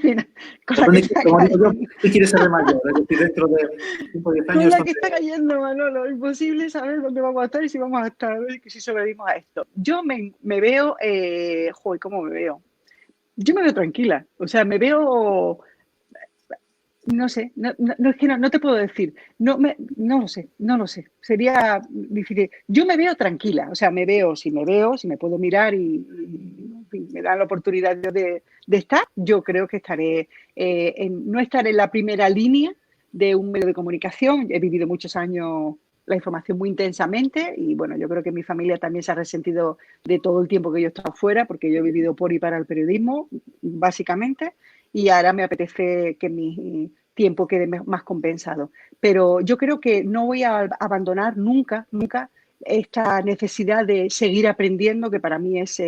Mira, ¿Qué quieres ser de mayor? Es decir, dentro de 5 o 10 años. Con la que está cayendo, Manolo. Imposible saber dónde vamos a estar y si vamos a estar, si sobrevivimos a esto. Yo me veo, ¿cómo me veo? Yo me veo tranquila. O sea, me veo... No sé, es que no te puedo decir, no lo sé, sería difícil. Yo me veo tranquila, o sea, si me puedo mirar y me dan la oportunidad de estar, yo creo que estaré, no estaré en la primera línea de un medio de comunicación, he vivido muchos años la información muy intensamente y bueno, yo creo que mi familia también se ha resentido de todo el tiempo que yo he estado fuera, porque yo he vivido por y para el periodismo, básicamente, y ahora me apetece que mi tiempo quede más compensado. Pero yo creo que no voy a abandonar nunca esta necesidad de seguir aprendiendo, que para mí es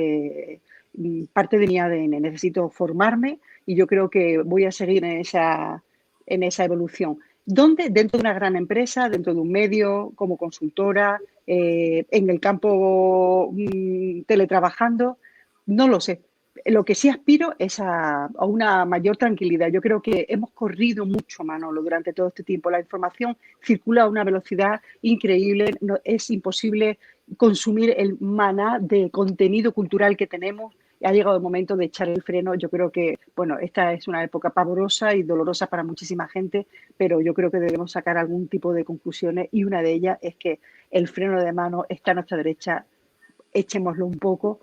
parte de mi ADN. Necesito formarme y yo creo que voy a seguir en esa evolución. ¿Dónde? Dentro de una gran empresa, dentro de un medio, como consultora, en el campo teletrabajando, no lo sé. Lo que sí aspiro es a una mayor tranquilidad. Yo creo que hemos corrido mucho, Manolo, durante todo este tiempo. La información circula a una velocidad increíble. No, es imposible consumir el maná de contenido cultural que tenemos. Ha llegado el momento de echar el freno. Yo creo que, bueno, esta es una época pavorosa y dolorosa para muchísima gente, pero yo creo que debemos sacar algún tipo de conclusiones y una de ellas es que el freno de mano está a nuestra derecha. Echémoslo un poco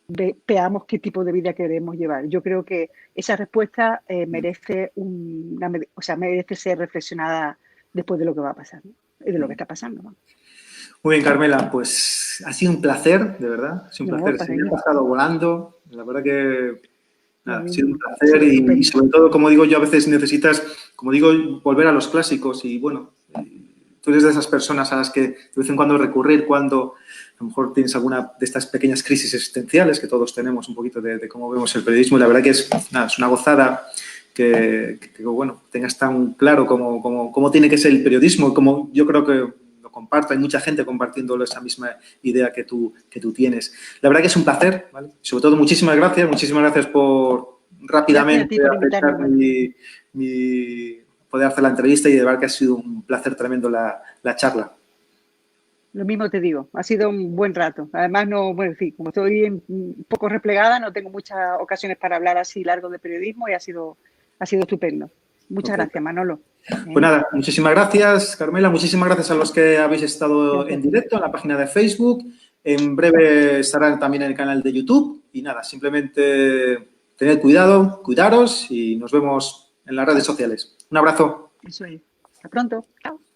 veamos qué tipo de vida queremos llevar. Yo creo que esa respuesta merece ser reflexionada después de lo que va a pasar, ¿no? Y de lo que está pasando, ¿no? Muy bien, Carmela, pues ha sido un placer, de verdad. Ha sido un placer. Se me ha pasado volando. La verdad que nada, ha sido un placer y sobre todo, como digo yo, a veces necesitas, como digo, volver a los clásicos y bueno, tú eres de esas personas a las que de vez en cuando recurrir cuando a lo mejor tienes alguna de estas pequeñas crisis existenciales que todos tenemos un poquito de cómo vemos el periodismo y la verdad que es una gozada que bueno, tengas tan claro cómo tiene que ser el periodismo, como yo creo que lo comparto, hay mucha gente compartiendo esa misma idea que tú tienes. La verdad que es un placer, ¿vale? Sobre todo, muchísimas gracias por rápidamente aceptar poder hacer la entrevista y de verdad que ha sido un placer tremendo la charla. Lo mismo te digo, ha sido un buen rato. Además, sí, como estoy un poco replegada, no tengo muchas ocasiones para hablar así largo de periodismo y ha sido estupendo. Muchas gracias, Manolo. Pues nada, muchísimas gracias, Carmela. Muchísimas gracias a los que habéis estado en directo en la página de Facebook. En breve estarán también en el canal de YouTube. Y nada, simplemente tened cuidado, cuidaros y nos vemos en las redes sociales. Un abrazo. Eso es. Hasta pronto. Chao.